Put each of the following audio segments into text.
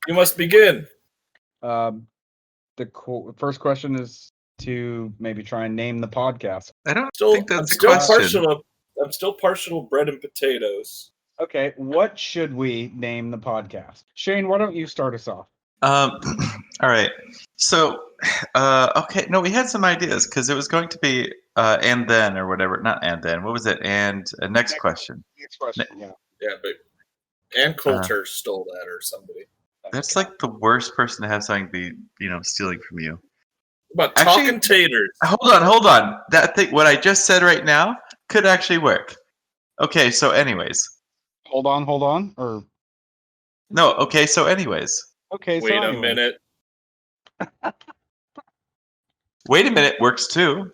You must begin. The first question is to maybe try and name the podcast. I don't think that's a question. I'm still partial bread and potatoes. Okay, what should we name the podcast? Shane, why don't you start us off? All right. So, okay. No, we had some ideas because it was going to be and then or whatever. Not and then. What was it? And next question. Next question, yeah. Yeah, but Ann Coulter stole that or somebody. That's like the worst person to have something be, stealing from you. About talking taters. Hold on. That thing, what I just said right now, could actually work. Okay, so anyways. Hold on, or... No, okay, so anyways. Okay, so Wait a minute. Wait a minute works too.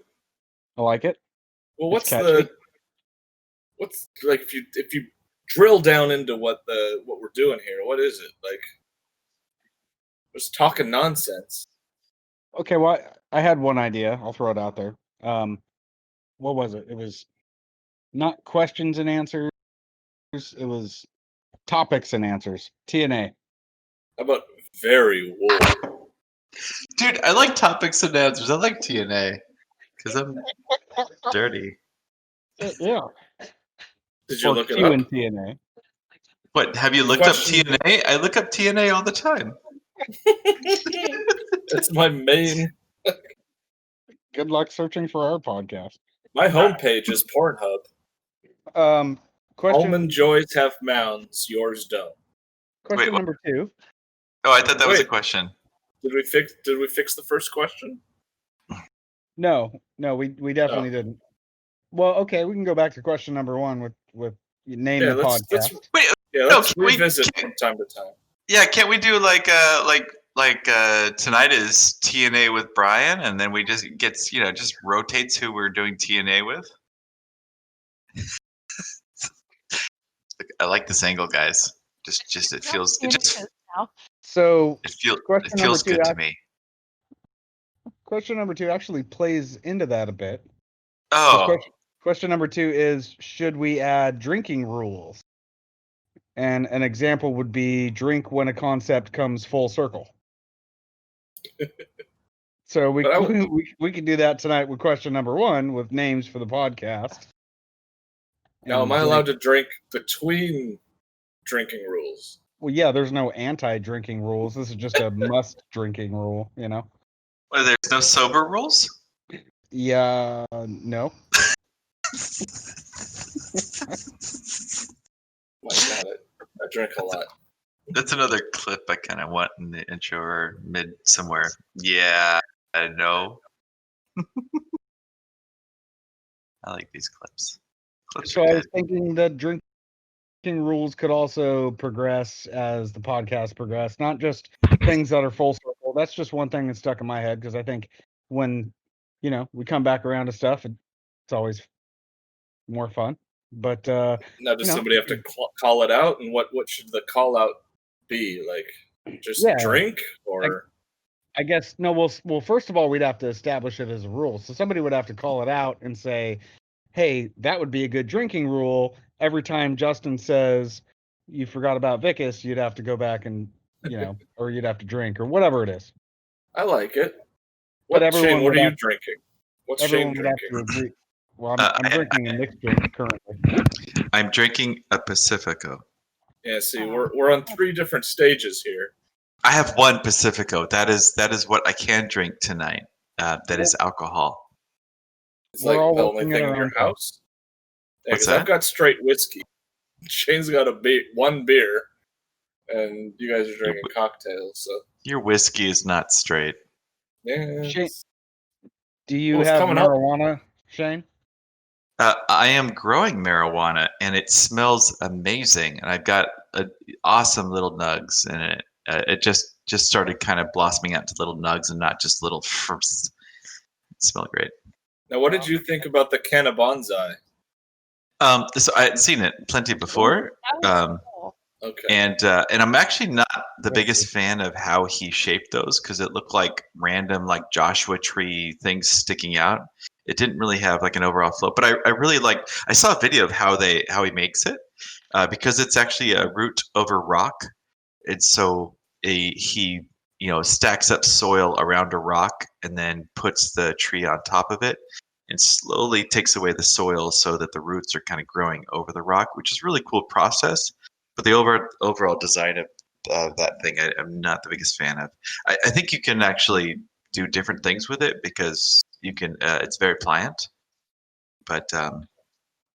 I like it. Well, what's like if you drill down into what we're doing here? What is it like? Just talking nonsense. Okay, well, I had one idea. I'll throw it out there. What was it? It was not questions and answers. It was topics and answers. TNA. How about very war? Dude, I like topics and answers. I like TNA because I'm dirty. Yeah. Did you look it up? In TNA. What? Have you looked up TNA? I look up TNA all the time. That's my main. Good luck searching for our podcast. My homepage is Pornhub. Question. Almond joys have mounds. Yours don't. Question number 2. Oh, I thought that was a question. Did we fix the first question? No, we definitely didn't. Well, okay, we can go back to question number 1 with name the podcast. Let's revisit from time to time. Yeah, can't we do like tonight is TNA with Brian, and then we just just rotates who we're doing TNA with. I like this angle, guys. Just it feels so. It feels good to me. Question number 2 actually plays into that a bit. Oh. So question number 2 is: should we add drinking rules? And an example would be drink when a concept comes full circle. So we can do that tonight with question number 1 with names for the podcast. Now, am I allowed to drink between drinking rules? Well, yeah, there's no anti-drinking rules. This is just a must-drinking rule, Well, there's no sober rules? Yeah, no. I got it. I drink a lot. That's another clip I kind of want in the intro or mid somewhere. Yeah, I know. I like these clips. So I was thinking that drinking rules could also progress as the podcast progressed, not just things that are full circle. That's just one thing that stuck in my head because I think when we come back around to stuff, it's always more fun. But now, does somebody have to call it out? And what should the call out be? Like, just drink or? I guess no. Well, first of all, we'd have to establish it as a rule. So somebody would have to call it out and say, "Hey, that would be a good drinking rule." Every time Justin says you forgot about Vicus, you'd have to go back and or you'd have to drink or whatever it is. I like it. What are you drinking? What's Shane drinking? Well, I'm drinking a mixed drink currently. I'm drinking a Pacifico. Yeah, see, we're on 3 different stages here. I have one Pacifico. That is what I can drink tonight. That is alcohol. It's like the only thing in your house. Yeah, What's that? I've got straight whiskey. Shane's got one beer, and you guys are drinking cocktails. So your whiskey is not straight. Yeah. Shane, do you have marijuana, Shane? I am growing marijuana, and it smells amazing. And I've got awesome little nugs in it. It just started kind of blossoming out to little nugs and not just little firsts. It smelled great. Now, what did you think about the can of bonsai? So I had seen it plenty before. Okay. And I'm actually not the biggest fan of how he shaped those because it looked like random like Joshua tree things sticking out. It didn't really have like an overall flow, but I really liked. I saw a video of how he makes it because it's actually a root over rock. It's so he stacks up soil around a rock and then puts the tree on top of it and slowly takes away the soil so that the roots are kind of growing over the rock, which is a really cool process. But the overall design of that thing, I'm not the biggest fan of. I think you can actually do different things with it because you can. It's very pliant, but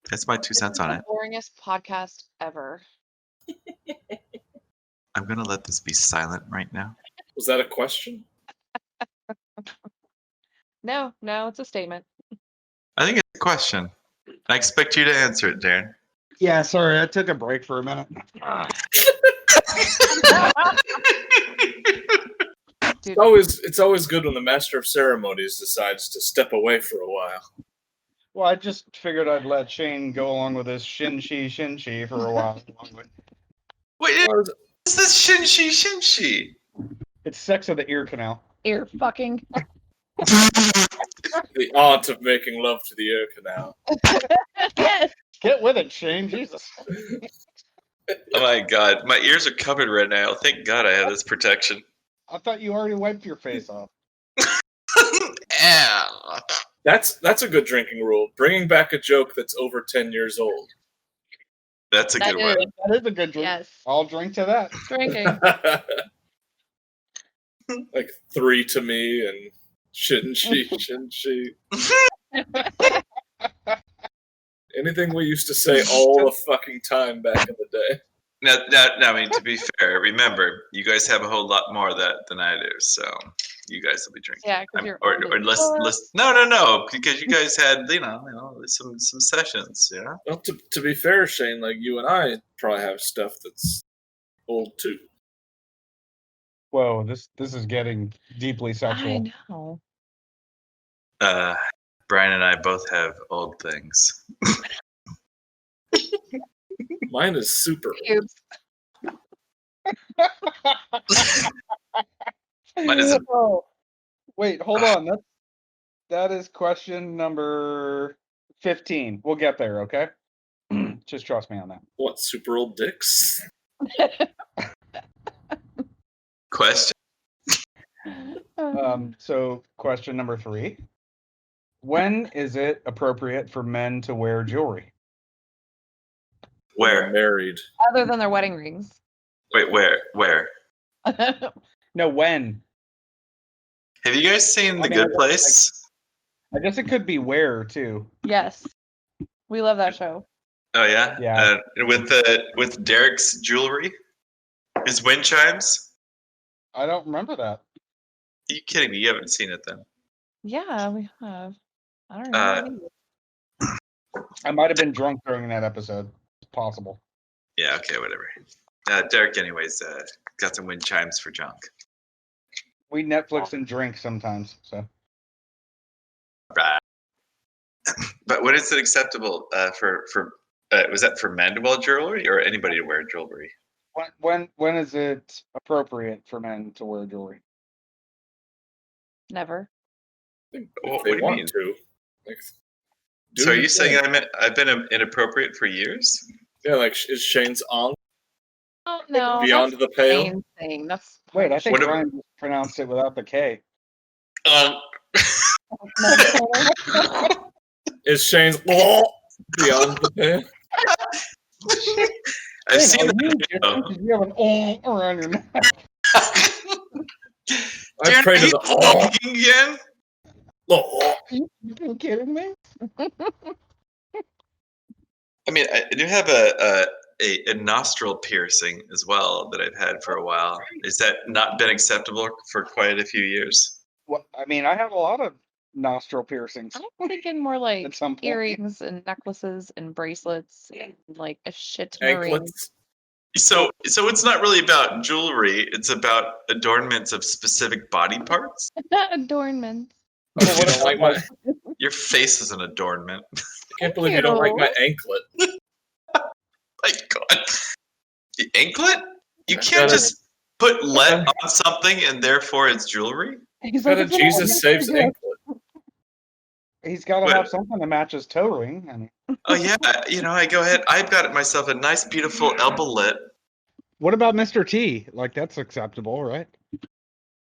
that's my 2 cents on it. The boringest podcast ever. I'm gonna let this be silent right now. Was that a question? No, it's a statement. I think it's a question. I expect you to answer it, Darren. Yeah, sorry, I took a break for a minute. Dude, It's always good when the master of ceremonies decides to step away for a while. Well, I just figured I'd let Shane go along with his shin-chi for a while. Wait, is this shin-chi? It's sex of the ear canal. ear fucking. The art of making love to the ear canal. Get with it, Shane. Jesus. Oh my god, my ears are covered right now. Thank God I have this protection. I thought you already wiped your face off. Ow. That's a good drinking rule. Bringing back a joke that's over 10 years old. That's a good one. That is a good drink. Yes, I'll drink to that. drinking. Like 3 to me and shouldn't she? Anything we used to say all the fucking time back in the day. Now, I mean, to be fair, remember, you guys have a whole lot more of that than I do, so you guys will be drinking. Yeah, because you're or older. less. No, because you guys had, some sessions, yeah. Well, to be fair, Shane, like you and I probably have stuff that's old too. Whoa, this is getting deeply I sexual. know. Brian and I both have old things. Mine is super. Pubes. Mine is Oh, wait, hold on. That is question number 15. We'll get there, okay? Just trust me on that. What, super old dicks? question. So question number 3. When is it appropriate for men to wear jewelry? When they're Where? married. Other than their wedding rings. Wait, where? No, when? Have you guys seen The Good Place? I guess it could be where too. Yes, we love that show. Oh yeah, Yeah. With Derek's jewelry, his wind chimes. I don't remember that. Are you kidding me? You haven't seen it then? Yeah, we have. I don't know. I might have been drunk during that episode. It's possible. Yeah. Okay. Whatever. Derek, anyways, got some wind chimes for junk. We Netflix and drink sometimes. So Right. But when is it acceptable for was that for men to wear jewelry or anybody to wear jewelry? when is it appropriate for men to wear jewelry? Never. If What they do you want mean? to. Like, do So are your you saying thing. I've been inappropriate for years? Yeah, like is Shane's on Oh no. beyond that's the pale? the main thing. That's Wait, I think What if- Ryan just pronounced it without the K. Is Shane's beyond the pale? I've Hey, seen are you that. different 'cause you have an around your neck? I Darren, pray are to you the talking again? You been kidding me? I mean, I do have a nostril piercing as well that I've had for a while. Is that not been acceptable for quite a few years? Well, I mean, I have a lot of nostril piercings. I'm thinking more like At some point. earrings and necklaces and bracelets, and like a shit ton of rings. Anklets. So it's not really about jewelry. It's about adornments of specific body parts. Adornments. Oh, you don't like my? Your face is an adornment. I can't believe you don't like my anklet. My God, the anklet? You Got can't a- just put lead on something and therefore it's jewelry. He's Got a "It's an Jesus saves anklet." anklet. He's got to What? have something to match his toe ring. I mean, Oh yeah, I go ahead. I've got myself a nice, beautiful elbow lit. What about Mr. T? Like, that's acceptable, right?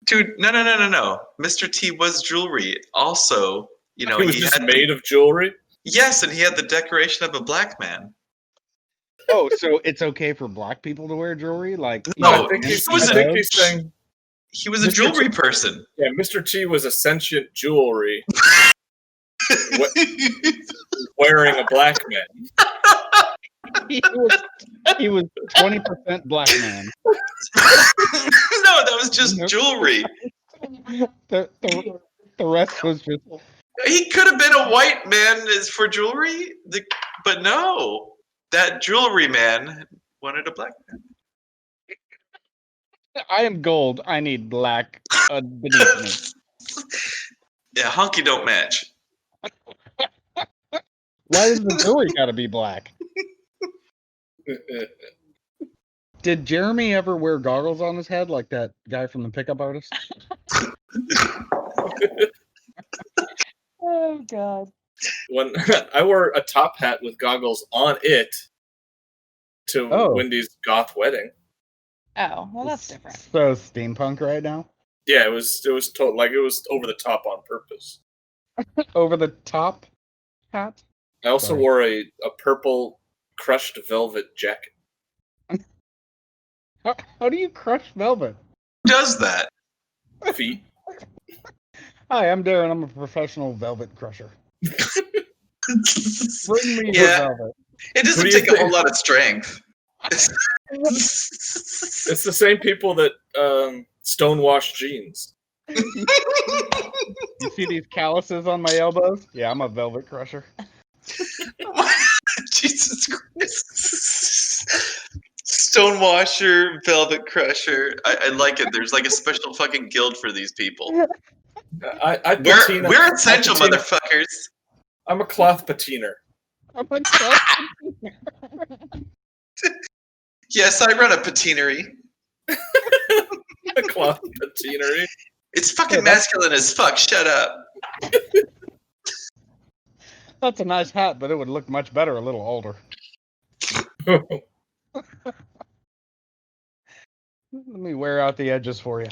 Dude, no. Mr. T was jewelry. Also, He was just made of jewelry. Yes, and he had the decoration of a black man. Oh, so it's okay for black people to wear jewelry? Like, No, I think he's was saying he was a jewelry person. Yeah, Mr. T was a sentient jewelry wearing a black man. He was 20% black man. No, that was just jewelry. The rest was just. He could have been a white man for jewelry, but no, that jewelry man wanted a black man. I am gold. I need black beneath me. Yeah, honky don't match. Why does the jewelry got to be black? Did Jeremy ever wear goggles on his head like that guy from the Pickup Artist? Oh God. When I wore a top hat with goggles on it to Wendy's goth wedding. Oh, well, that's different. So steampunk right now. Yeah, it was like it was over the top on purpose. Over the top hat. I also wore a purple crushed velvet jacket. How do you crush velvet? Who does that? Feet. Hi, I'm Darren. I'm a professional velvet crusher. Bring me your velvet. It doesn't take a whole lot of strength. It's the same people that stonewash jeans. You see these calluses on my elbows? Yeah, I'm a velvet crusher. Jesus Christ. Stonewasher, velvet crusher. I like it. There's like a special fucking guild for these people. We're essential, motherfuckers. I'm a cloth patiner. Yes, I run a patinery. A cloth patinery. It's fucking masculine as fuck. Shut up. That's a nice hat, but it would look much better a little older. Let me wear out the edges for you.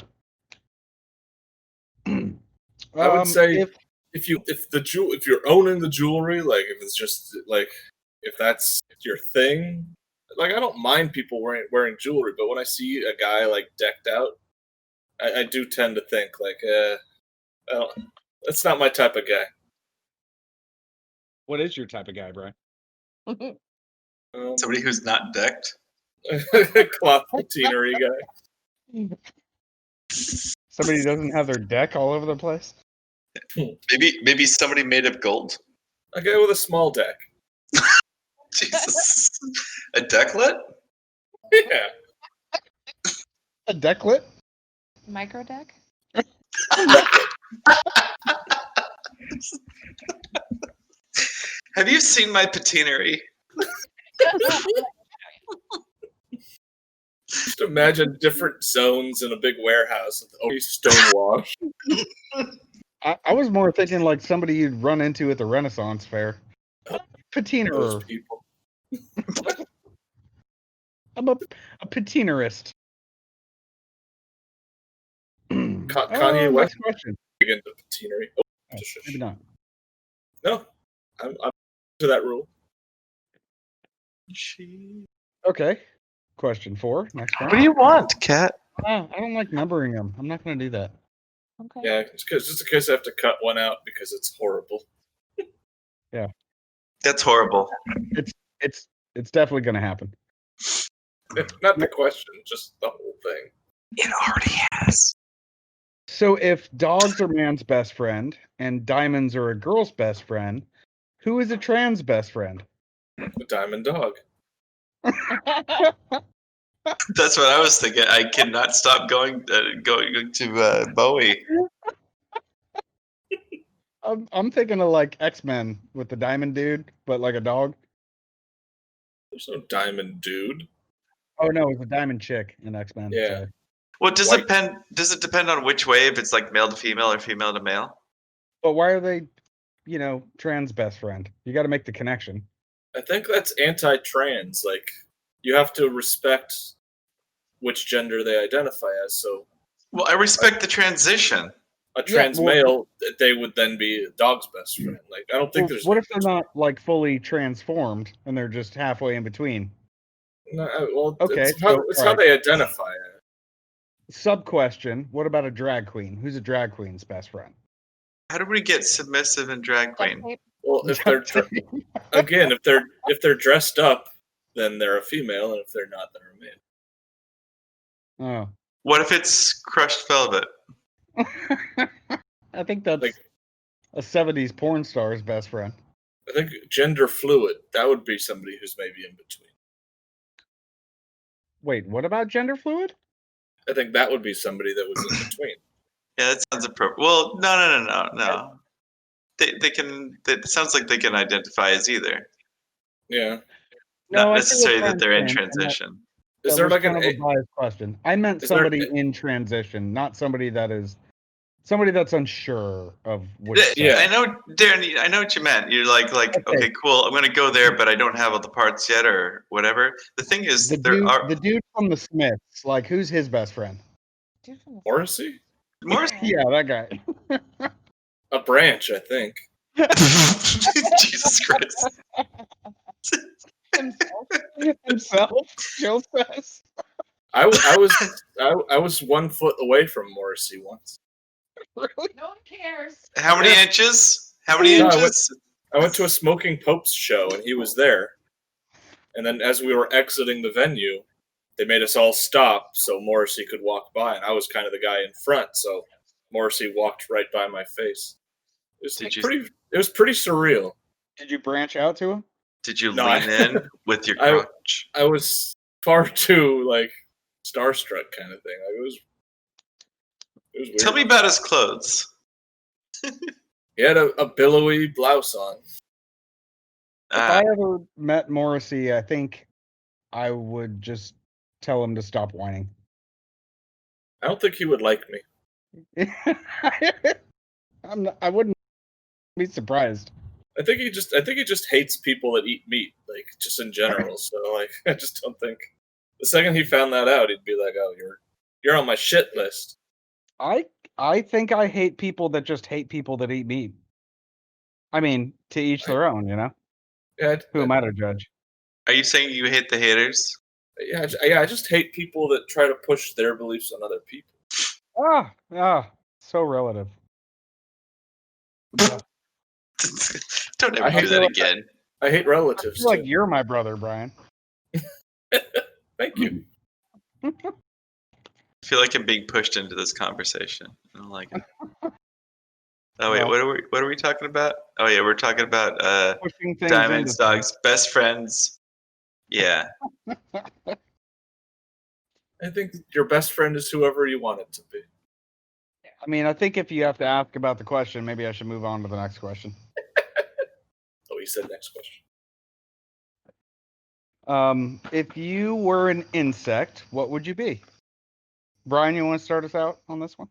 I would say if you're owning the jewelry, like if it's just like if that's your thing, like I don't mind people wearing jewelry, but when I see a guy like decked out, I do tend to think like, that's not my type of guy. What is your type of guy, Brian? Somebody who's not decked. Cloth patinery guy. Somebody who doesn't have their deck all over the place. Maybe somebody made of gold. A guy with a small deck. Jesus, a decklet? Yeah. A decklet? Micro deck? Have you seen my patinery? Just imagine different zones in a big warehouse with always stonewash. I was more thinking like somebody you'd run into at the Renaissance Fair. Patiner. Those people. I'm a patinerist. Kanye West. Next question. Into patinery. Oh, maybe not. No, I'm to that rule. Okay. Question 4. Next one. What do you want, Kat? I don't like numbering them. I'm not going to do that. Okay. Yeah, just in case I have to cut one out because it's horrible. Yeah. That's horrible. It's definitely going to happen. Not the question, just the whole thing. It already has. So if dogs are man's best friend and diamonds are a girl's best friend, who is a trans best friend? The diamond dog. That's what I was thinking. I cannot stop going to Bowie. I'm thinking of like X-Men with the diamond dude, but like a dog. There's no diamond dude. Oh no, it's a diamond chick in X-Men. Yeah. Sorry. Well, does it depend on which way, if it's like male to female or female to male? But why are they, trans best friend? You got to make the connection. I think that's anti-trans. Like, you have to respect which gender they identify as. So, well, I respect the transition. A trans male, they would then be a dog's best friend. Like, I don't think there's. What if they're not like fully transformed and they're just halfway in between? No, well, okay, it's how they identify it. Sub question: what about a drag queen? Who's a drag queen's best friend? How do we get submissive and drag queen? Well, if they're again, if they're dressed up, then they're a female, and if they're not, they're a male. Oh. What if it's crushed velvet? I think that's like a 70s porn star's best friend. I think gender fluid. That would be somebody who's maybe in between. Wait, what about gender fluid? I think that would be somebody that was in between. Yeah, that sounds appropriate. Well, no. They can. It sounds like they can identify as either. Yeah. Not necessarily that they're in transition. Is there like kind of a biased question? I meant somebody in transition, not somebody that's unsure of which. Yeah, I know, Darren. I know what you meant. You're like, okay, cool. I'm gonna go there, but I don't have all the parts yet, or whatever. The thing is, the dude from the Smiths. Like, who's his best friend? Morrissey. Yeah, that guy. A branch, I think. Jesus Christ. Himself. Jill says. I was 1 foot away from Morrissey once. Really? No one cares. How many inches? How many inches? I went to a Smoking Popes show, and he was there. And then as we were exiting the venue, they made us all stop so Morrissey could walk by, and I was kind of the guy in front, so Morrissey walked right by my face. It was pretty surreal. Did you branch out to him? Did you lean in with your crotch? I was far too starstruck kind of thing. Like, it was weird. Tell me about his clothes. He had a billowy blouse on. If I ever met Morrissey, I think I would just tell him to stop whining. I don't think he would like me. I wouldn't be surprised. I think he just hates people that eat meat, like, just in general. So, like, I just don't think the second he found that out, he'd be like, "Oh, you're on my shit list." I think I hate people that just hate people that eat meat. I mean, to each their own, you know. Yeah. Who am I to judge? Are you saying you hate the haters? Yeah. I just hate people that try to push their beliefs on other people. So relative. Don't ever do that again. I hate relatives. I feel like you're my brother, Brian. Thank you. I feel like I'm being pushed into this conversation. I don't like it. Oh wait, what are we talking about? Oh yeah, we're talking about diamonds, dogs, best friends. Yeah. I think your best friend is whoever you want it to be. I mean, I think if you have to ask about the question, maybe I should move on to the next question. Oh, he said next question. If you were an insect, what would you be? Brian, you want to start us out on this one?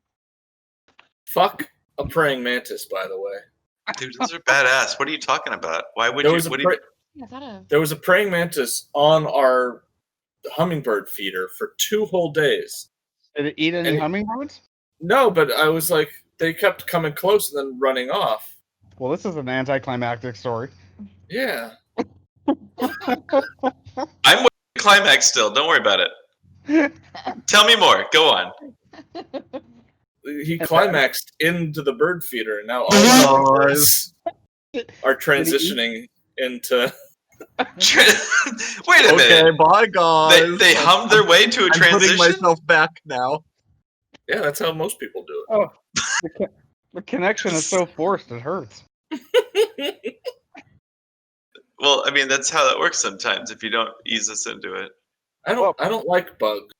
Fuck a praying mantis, by the way. Dude, those are badass. What are you talking about? Why would you? There was a praying mantis on our hummingbird feeder for 2 whole days. Did it eat any hummingbirds? No, but I was like, they kept coming close and then running off. Well, this is an anticlimactic story. Yeah. I'm with the climax still. Don't worry about it. Tell me more. Go on. He climaxed into the bird feeder, and now all of us are transitioning into. Wait a minute. Okay, bye guys. They hummed their way to a transition. I'm putting myself back now. Yeah, that's how most people do it. Oh, the connection is so forced, it hurts. Well, I mean, that's how that works sometimes. If you don't ease us into it. I don't like bugs.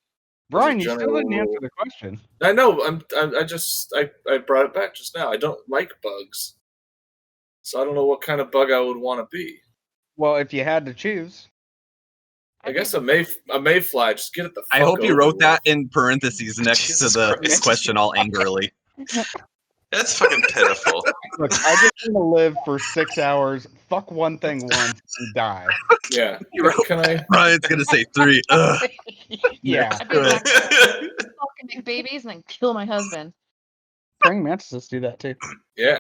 Brian, you still didn't answer the question. I know. I brought it back just now. I don't like bugs, so I don't know what kind of bug I would want to be. Well, if you had to choose, I guess a mayfly. Just get it the fuck I hope you wrote with. That in parentheses next Jesus to the Christ. question all angrily. That's fucking pitiful. Look, I just want to live for 6 hours, fuck one thing once, and die. Yeah. You wrote, Can I? Brian's gonna say 3. Ugh. Yeah. I'd be a black fucking make babies and then kill my husband. Praying mantises do that too. Yeah.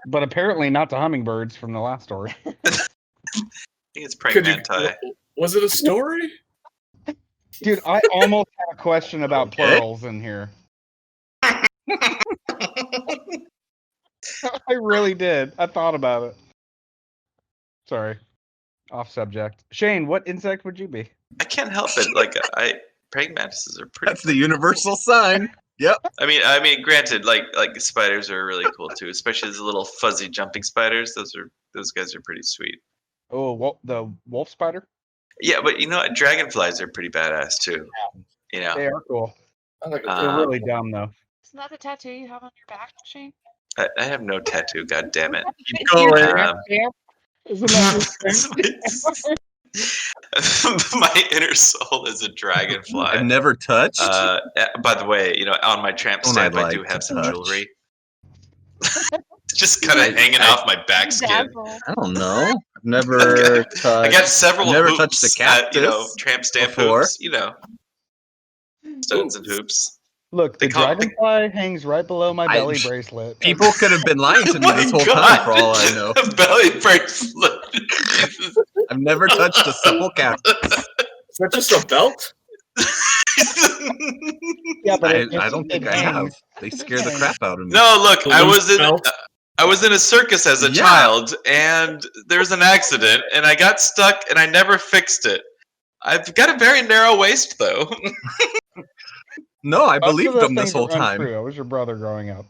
But apparently not to hummingbirds from the last story. I think it's praying manti. Was it a story? Dude, I almost had a question about plurals in here. I really did. I thought about it. Sorry. Off subject. Shane, what insect would you be? I can't help it. Like praying mantises are pretty. That's the universal sign. Yep. I mean, granted, like spiders are really cool too, especially those little fuzzy jumping spiders. Those guys are pretty sweet. Oh, the wolf spider? Yeah, but you know what? Dragonflies are pretty badass too. You know, They are cool. I like They're really dumb though. Isn't that the tattoo you have on your back, Shane? I have no tattoo. God damn it! Keep going. Isn't that My inner soul is a dragonfly. I've never touched. By the way, you know, on my tramp stamp, I do have some jewelry. It's just kind of hanging off my back skin. I don't know. I've never touched. I got several. Never hoops touched the cactus. You know, tramp stamp before. hoops. You know, stones and hoops. Look, the They call- dragonfly hangs right below my belly bracelet. People could have been lying to me Oh this my whole God. time, for all I know. A belly bracelet. I've never touched a supple cactus. Is that just a belt? Yeah, but I don't think I have. They scare the crap out of me. No, look, I Belt? was in a circus as a Yeah. child, and there was an accident, and I got stuck, and I never fixed it. I've got a very narrow waist, though. No, I Most of believed those them this things whole are time. untrue. I was your brother growing up.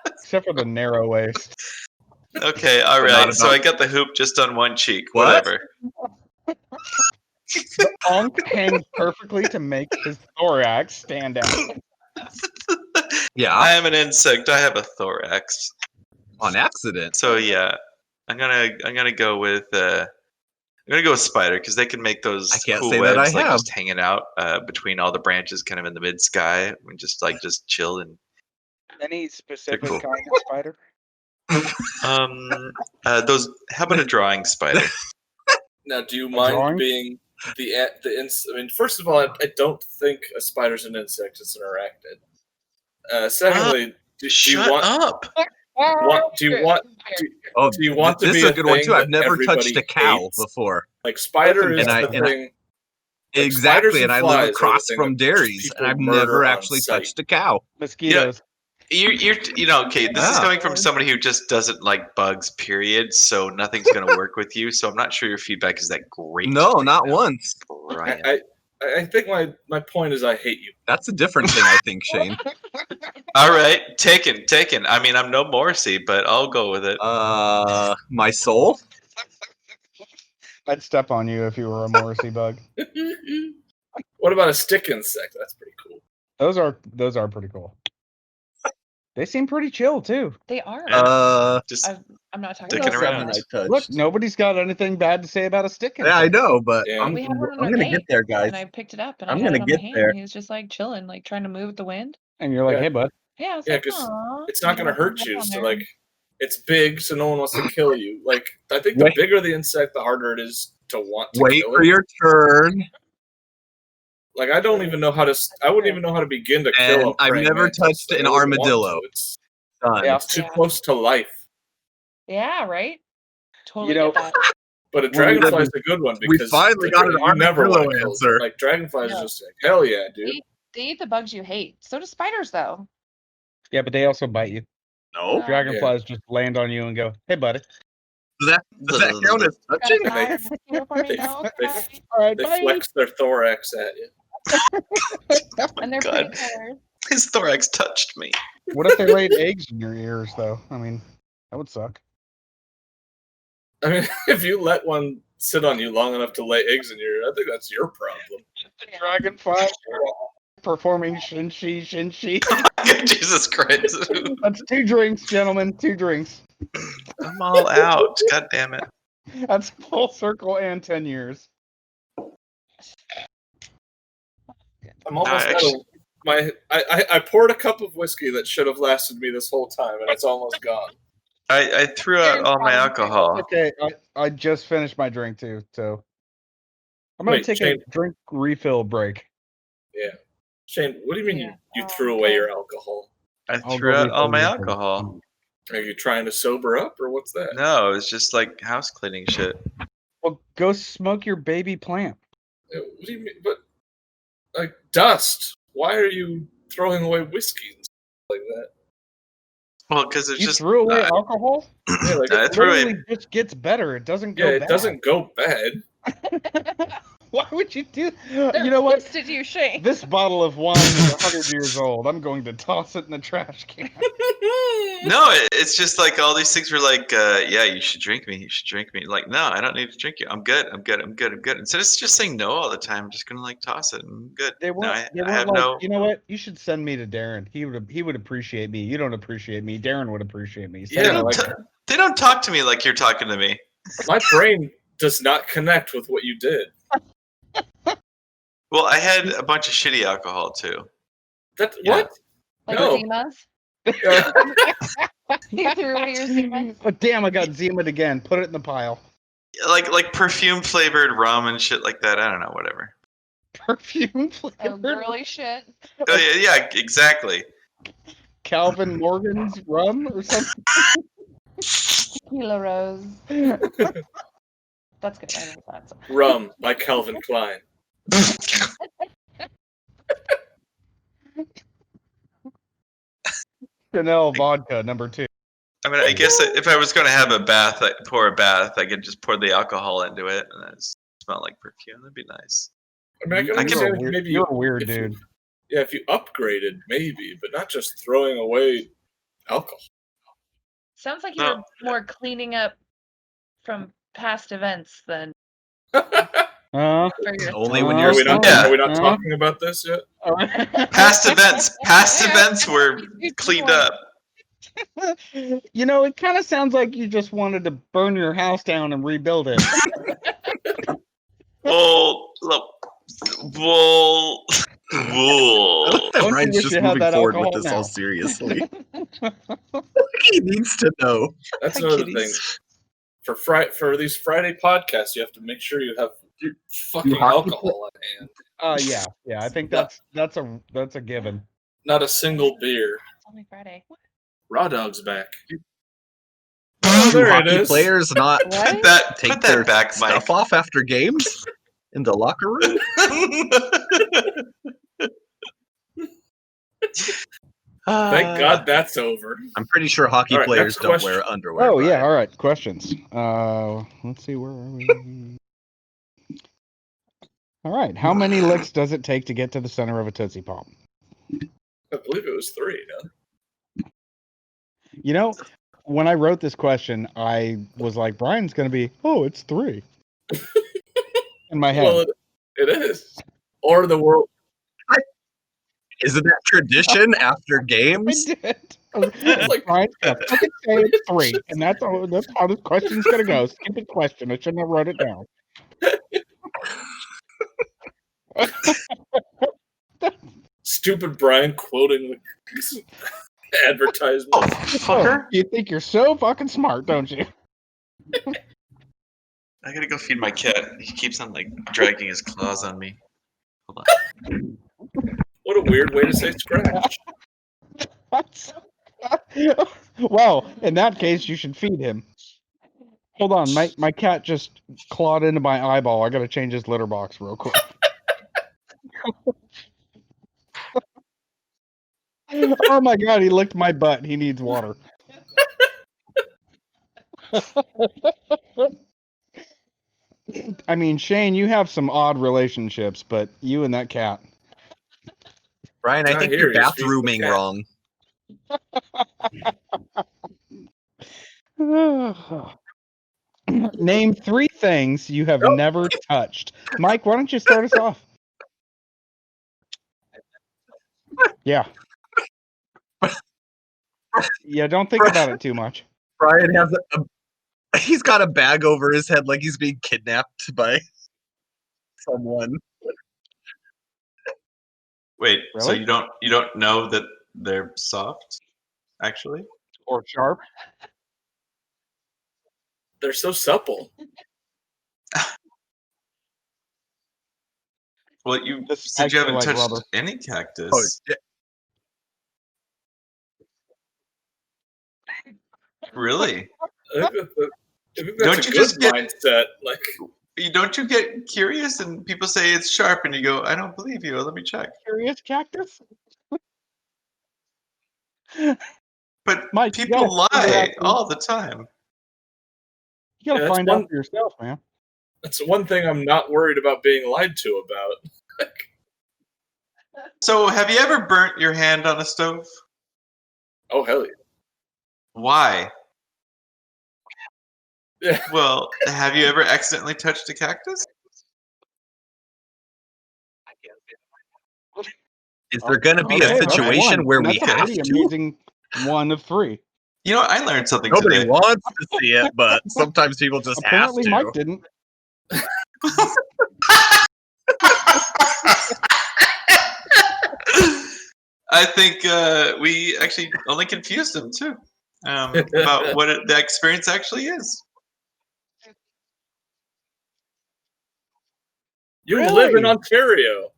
Except for the narrow waist. Okay, all Not right. about- So I got the hoop just on one cheek. What? Whatever. The onk hangs perfectly to make his thorax stand out. Yeah, I am an insect. I have a thorax. on accident. So yeah, I'm gonna go with spider because they can make those I can't cool say that webs I like have. just hanging out between all the branches, kind of in the mid sky, and just chill and Any specific cool. kind of spider? those. How about a drawing spider? Now, do you drawing? mind being the I mean, first of all, I don't think a spider's an insect; it's an arachnid. Secondly, do Shut you want? up! Do you want? Oh, Do you want to this be is a a good one thing too. I've that never touched everybody a cow hates? before. Like spider is And I- the and I- thing. Like, Exactly, spiders and I flies live are the across thing from that dairies, people and I've murder never on actually sight. touched a cow. Mosquitoes. You're you know, okay, this is Ah. coming from somebody who just doesn't like bugs, period, so nothing's gonna work with you. So I'm not sure your feedback is that great. No, right not now, once. Brian. I think my point is I hate you. That's a different thing, I think, Shane. All right, taken. I mean, I'm no Morrissey, but I'll go with it. My soul? I'd step on you if you were a Morrissey bug. What about a stick insect? That's pretty cool. Those are pretty cool. They seem pretty chill too. They are. Just I'm not talking Sticking about around. that. Look, nobody's got anything bad to say about a stick Yeah, I insect. know, but Yeah. I'm We had one on our gonna date, get there, guys. and I picked it up, and I'm I had gonna it on get my hand. there. And he was just like chilling, like trying to move with the wind. And you're like, Yeah. hey bud. Yeah, I was Yeah, like, 'cause "Aw." It's not And going to I hurt put it you. on So there. like, it's big, so no one wants to kill you. Like, I think the Wait. bigger the insect, the harder it is to want to Wait kill for it. your turn. Like, I don't even know how to. I wouldn't even know how to begin to kill And a I've praying never mantis. touched I an wouldn't want armadillo. to. It's Done. Yeah. too Yeah. close to life. Yeah, right. Totally You know, get that. But a Well, we dragonfly is a good one we because finally got an you never armadillo want to kill it. answer. Like dragonflies, Yeah. is just like hell yeah, dude. They eat the bugs you hate. So do spiders, though. Yeah, but they also bite you. No. Dragonflies just land on you and go, hey buddy. Does that count as touching? Gotta fly with you for me, They- no, they- okay. All right, They bye. flex their thorax at you. And they're God. pretty colors. His thorax touched me. What if they laid eggs in your ears though? I mean, that would suck. I mean, if you let one sit on you long enough to lay eggs in your, I think that's your problem. Dragonfly performing Shinshi. Jesus Christ. That's 2 drinks, gentlemen. 2 drinks. I'm all out. God damn it. That's full circle and 10 years. I'm almost out actually- of my. I poured a cup of whiskey that should have lasted me this whole time, and it's almost gone. I threw out all my alcohol. Okay, I just finished my drink too, so I'm going to take a drink refill break. Yeah. Shane, what do you mean you threw away your alcohol? I threw out all my alcohol. Are you trying to sober up, or what's that? No, it's just like house cleaning shit. Well, go smoke your baby plant. What do you mean? But, like, dust. Why are you throwing away whiskey and stuff like that? Well, because it's just... threw away alcohol? Yeah, like, I threw it. Just gets better. It doesn't go bad. Yeah, it doesn't go bad. Why would you do? You know what? Did you, Shane? This bottle of wine is 100 years old. I'm going to toss it in the trash can. No, it's just like all these things were like, yeah, you should drink me. You should drink me. Like, no, I don't need to drink you. I'm good. I'm good. I'm good. I'm good. Instead of just saying no all the time, I'm just gonna like toss it. I'm good. They weren't. No, I have like, no. You know what? You should send me to Darren. He would appreciate me. You don't appreciate me. Darren would appreciate me. They don't talk to me like you're talking to me. My brain does not connect with what you did. Well, I had a bunch of shitty alcohol too. What? Like No. Zimas? You threw away your Zimas? Oh, damn, I got Zima'd again. Put it in the pile. Like perfume flavored rum and shit like that. I don't know, whatever. Perfume Oh, flavored. girly shit. Oh yeah, exactly. Calvin Morgan's rum or something. Tequila Rose. That's good. I know that. Rum by Calvin Klein. Chanel vodka #2. I mean, I guess if I was going to have a bath, pour a bath, I could just pour the alcohol into it and then smell like perfume. That'd be nice. I mean, I can understand maybe you're a weird dude. If you upgraded, maybe, but not just throwing away alcohol. Sounds like you're more cleaning up from past events than. Only when you're. Are we not talking about this yet? Past events were cleaned up. You know, it kind of sounds like you just wanted to burn your house down and rebuild it. Well. Ryan's just moving forward with this all seriously. He needs to know. That's another thing. For these Friday podcasts, you have to make sure you have your fucking alcohol at hand. Yeah. I think that's a given. Not a single beer. It's only Friday. Raw Dog's back. Do hockey players not take their back, stuff off after games in the locker room? Thank God that's over. I'm pretty sure hockey players don't wear underwear. Oh, yeah. All right. Questions. Let's see. Where are we? All right. How many licks does it take to get to the center of a Tootsie Pop? I believe it was 3, no? You know, when I wrote this question, I was like, Brian's going to be, it's 3. In my head. Well, it is. Or the world. Isn't that tradition after games? I did. Like, Brian's going to fucking say it's 3. And that's how this question's going to go. Stupid question. I shouldn't have wrote it down. Stupid Brian quoting the advertisement. Oh, fucker. You think you're so fucking smart, don't you? I gotta go feed my cat. He keeps on like dragging his claws on me. Hold on. What a weird way to say scratch. Well, in that case, you should feed him. Hold on, my cat just clawed into my eyeball. I gotta change his litter box real quick. Oh my God, he licked my butt. He needs water. I mean, Shane, you have some odd relationships, but you and that cat. Brian, I think you're bathrooming wrong. Name 3 things you have never touched. Mike, why don't you start us off? Yeah. Yeah, don't think about it too much. Brian has he's got a bag over his head like he's being kidnapped by someone. Wait, Really? so you don't know that they're soft, actually? Or sharp? They're so supple. Well, you This said you haven't like touched rubber. any Oh, cactus. yeah. Really? I think Don't that's a you good just get- mindset. Like, Don't you get curious and people say it's sharp and you go, I don't believe you. Let me check. Curious cactus? But Mike, you people gotta figure lie out the- all the time. You gotta Yeah, that's find out one- for yourself, man. that's one thing I'm not worried about being lied to about. So, have you ever burnt your hand on a stove? Oh hell yeah! Why? Yeah. Well, have you ever accidentally touched a cactus? Is there going to be Okay, a that's situation one, where and we that's a have pretty to? amazing one of 3. You know, I learned something Nobody today. wants to see it, but sometimes people just Apparently, have to. Mike didn't. I think we actually only confused him too about what the experience actually is. You Really? live in Ontario.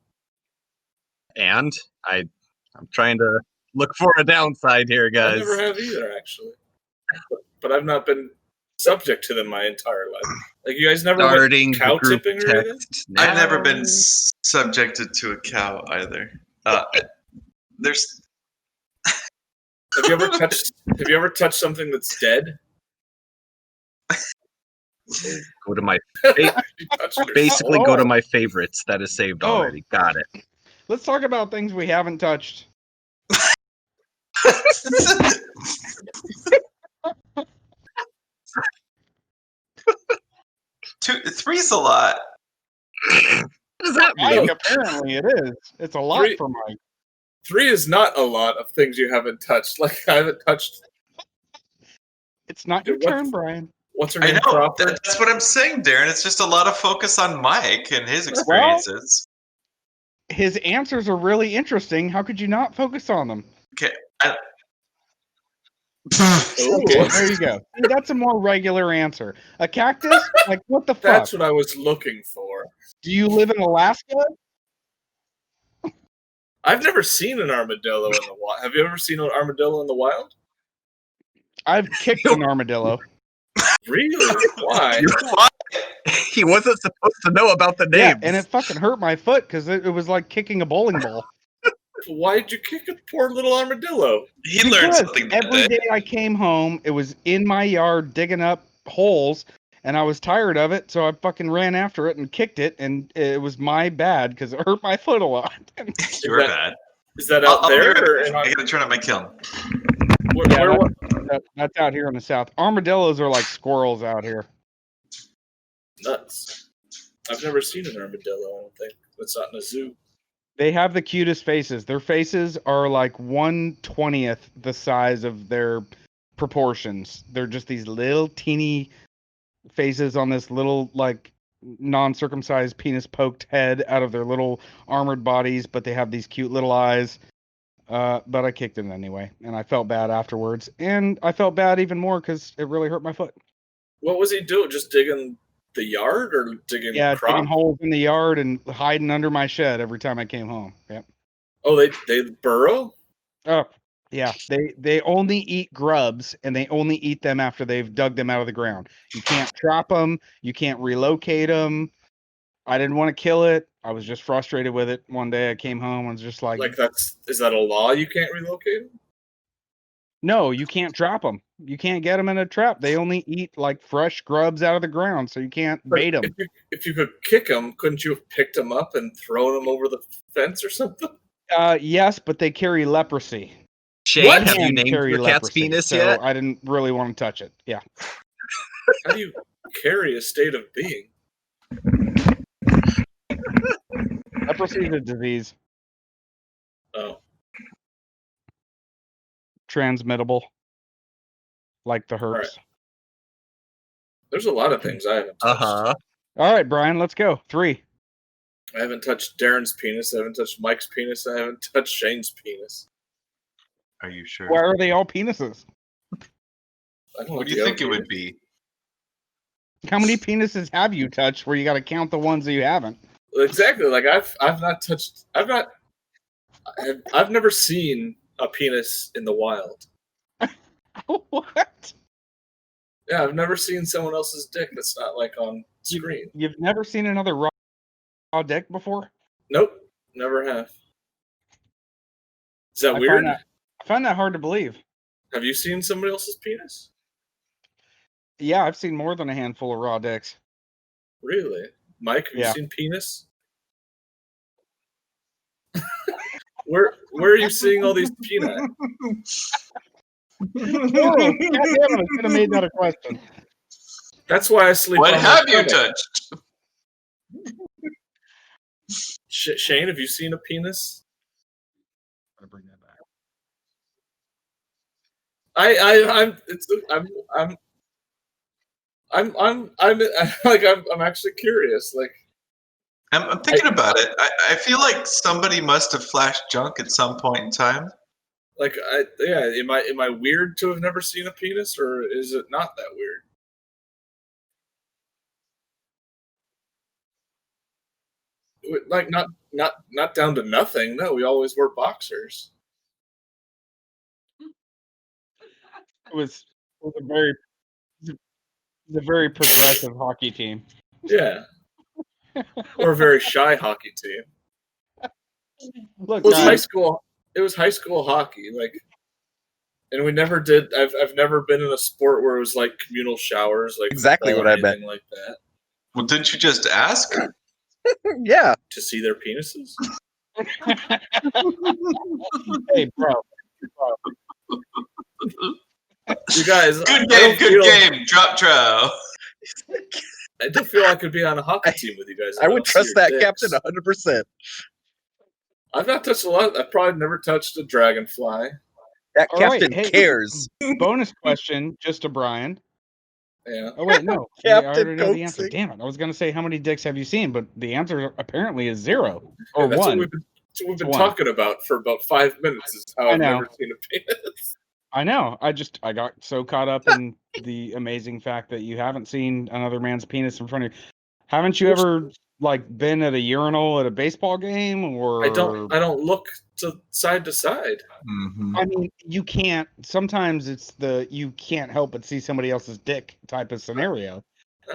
And I'm trying to look for a downside here, I guys. never have either, actually. But I've not been subject to them my entire life. Like, you guys never Starting went cow the group tipping or anything? text I've never now. been subjected to a cow either. There's Have you ever touched something that's dead? Go to my You touched your basically soul? go to my favorites that is saved Oh. already. Got it. Let's talk about things we haven't touched. 3's a lot. What does that Mike, mean? apparently it is. It's a lot 3 for Mike. 3 is not a lot of things you haven't touched. Like, I haven't touched. It's not your Dude, what- turn, Brian. What's her I name? know. Crawford? That's what I'm saying, Darren. It's just a lot of focus on Mike and his experiences. His answers are really interesting. How could you not focus on them? Okay. Ooh. Okay, there you go. See, that's a more regular answer. A cactus? Like, what the fuck? That's what I was looking for. Do you live in Alaska? I've never seen an armadillo in the wild. Have you ever seen an armadillo in the wild? I've kicked an armadillo. Really? Why? He wasn't supposed to know about the Yeah, names. and it fucking hurt my foot because it was like kicking a bowling ball. Why'd you kick a poor little armadillo? He learned Because something that every day. day I came home, it was in my yard digging up holes, and I was tired of it, so I fucking ran after it and kicked it, and it was my bad because it hurt my foot a lot. You were bad. Is that out I'll be there? right Or back. I gotta turn up my kiln. where, That's out here in the south. Armadillos are like squirrels out here. nuts. I've never seen an armadillo, I don't think. That's not in a zoo. They have the cutest faces. Their faces are like 1/20th the size of their proportions. They're just these little teeny faces on this little like non-circumcised penis poked head out of their little armored bodies, but they have these cute little eyes. But I kicked it anyway, and I felt bad afterwards. And I felt bad even more because it really hurt my foot. What was he doing? Just digging the yard or digging Yeah, crop? digging holes in the yard and hiding under my shed every time I came home. Yep. Oh, they burrow? Oh, yeah. They only eat grubs, and they only eat them after they've dug them out of the ground. You can't trap them. You can't relocate them. I didn't want to kill it. I was just frustrated with it. One day I came home and was just like, Is that a law? You can't relocate them? no, you can't trap them. You can't get them in a trap. They only eat like fresh grubs out of the ground, so you can't bait them. If you could kick them, couldn't you have picked them up and thrown them over the fence or something? Yes, but they carry leprosy. Shane, What? have you And named carry your cat's leprosy, penis so yet? I didn't really want to touch it. Yeah. How do you carry a state of being? Leprosy is a disease. Oh, Transmittable. Like the herpes. Right. There's a lot of things I haven't touched. Uh-huh. All right, Brian, let's go. 3. I haven't touched Darren's penis. I haven't touched Mike's penis. I haven't touched Shane's penis. Are you sure? Why are they all penises? I don't know What do you think it would be? How many penises have you touched where you got to count the ones that you haven't? Exactly. Like I've never seen a penis in the wild. What? Yeah, I've never seen someone else's dick that's not like on screen. You've never seen another raw dick before? Nope, never have. Is that weird? I find that hard to believe. Have you seen somebody else's penis? Yeah, I've seen more than a handful of raw dicks. Really? Mike, have you seen penis? Where are you seeing all these peanuts? Oh, God damn it, I should have made that a question. That's why I sleep. What on have my you touched? Shane, have you seen a penis? I'm gonna bring that back. I'm actually curious. Like, I'm thinking about it. I feel like somebody must have flashed junk at some point in time. Like, am I weird to have never seen a penis, or is it not that weird? Like, not down to nothing. No, we always wore boxers. It was a very progressive hockey team. Yeah, we're a very shy hockey team. Look, It was high school. It was high school hockey, like, and we never did. I've never been in a sport where it was like communal showers, like exactly what I meant. Like that. Well, didn't you just ask? Yeah. To see their penises. Hey, bro. You guys, good game. Drop trow. I do feel I could be on a hockey team with you guys. I would trust that captain 100%. I've not touched a lot. I've probably never touched a dragonfly. That captain cares. Bonus question, just to Brian. Yeah. Oh wait, no. Captain I already know the answer. Coaxing. Damn it! I was gonna say how many dicks have you seen, but the answer apparently is 0 or that's 1. What we've been talking about for about 5 minutes. Is how I've never seen a penis. I know. I got so caught up in the amazing fact that you haven't seen another man's penis in front of you. Haven't you ever like been at a urinal at a baseball game, or I don't look to side. Mm-hmm. I mean, you can't. Sometimes it's you can't help but see somebody else's dick type of scenario.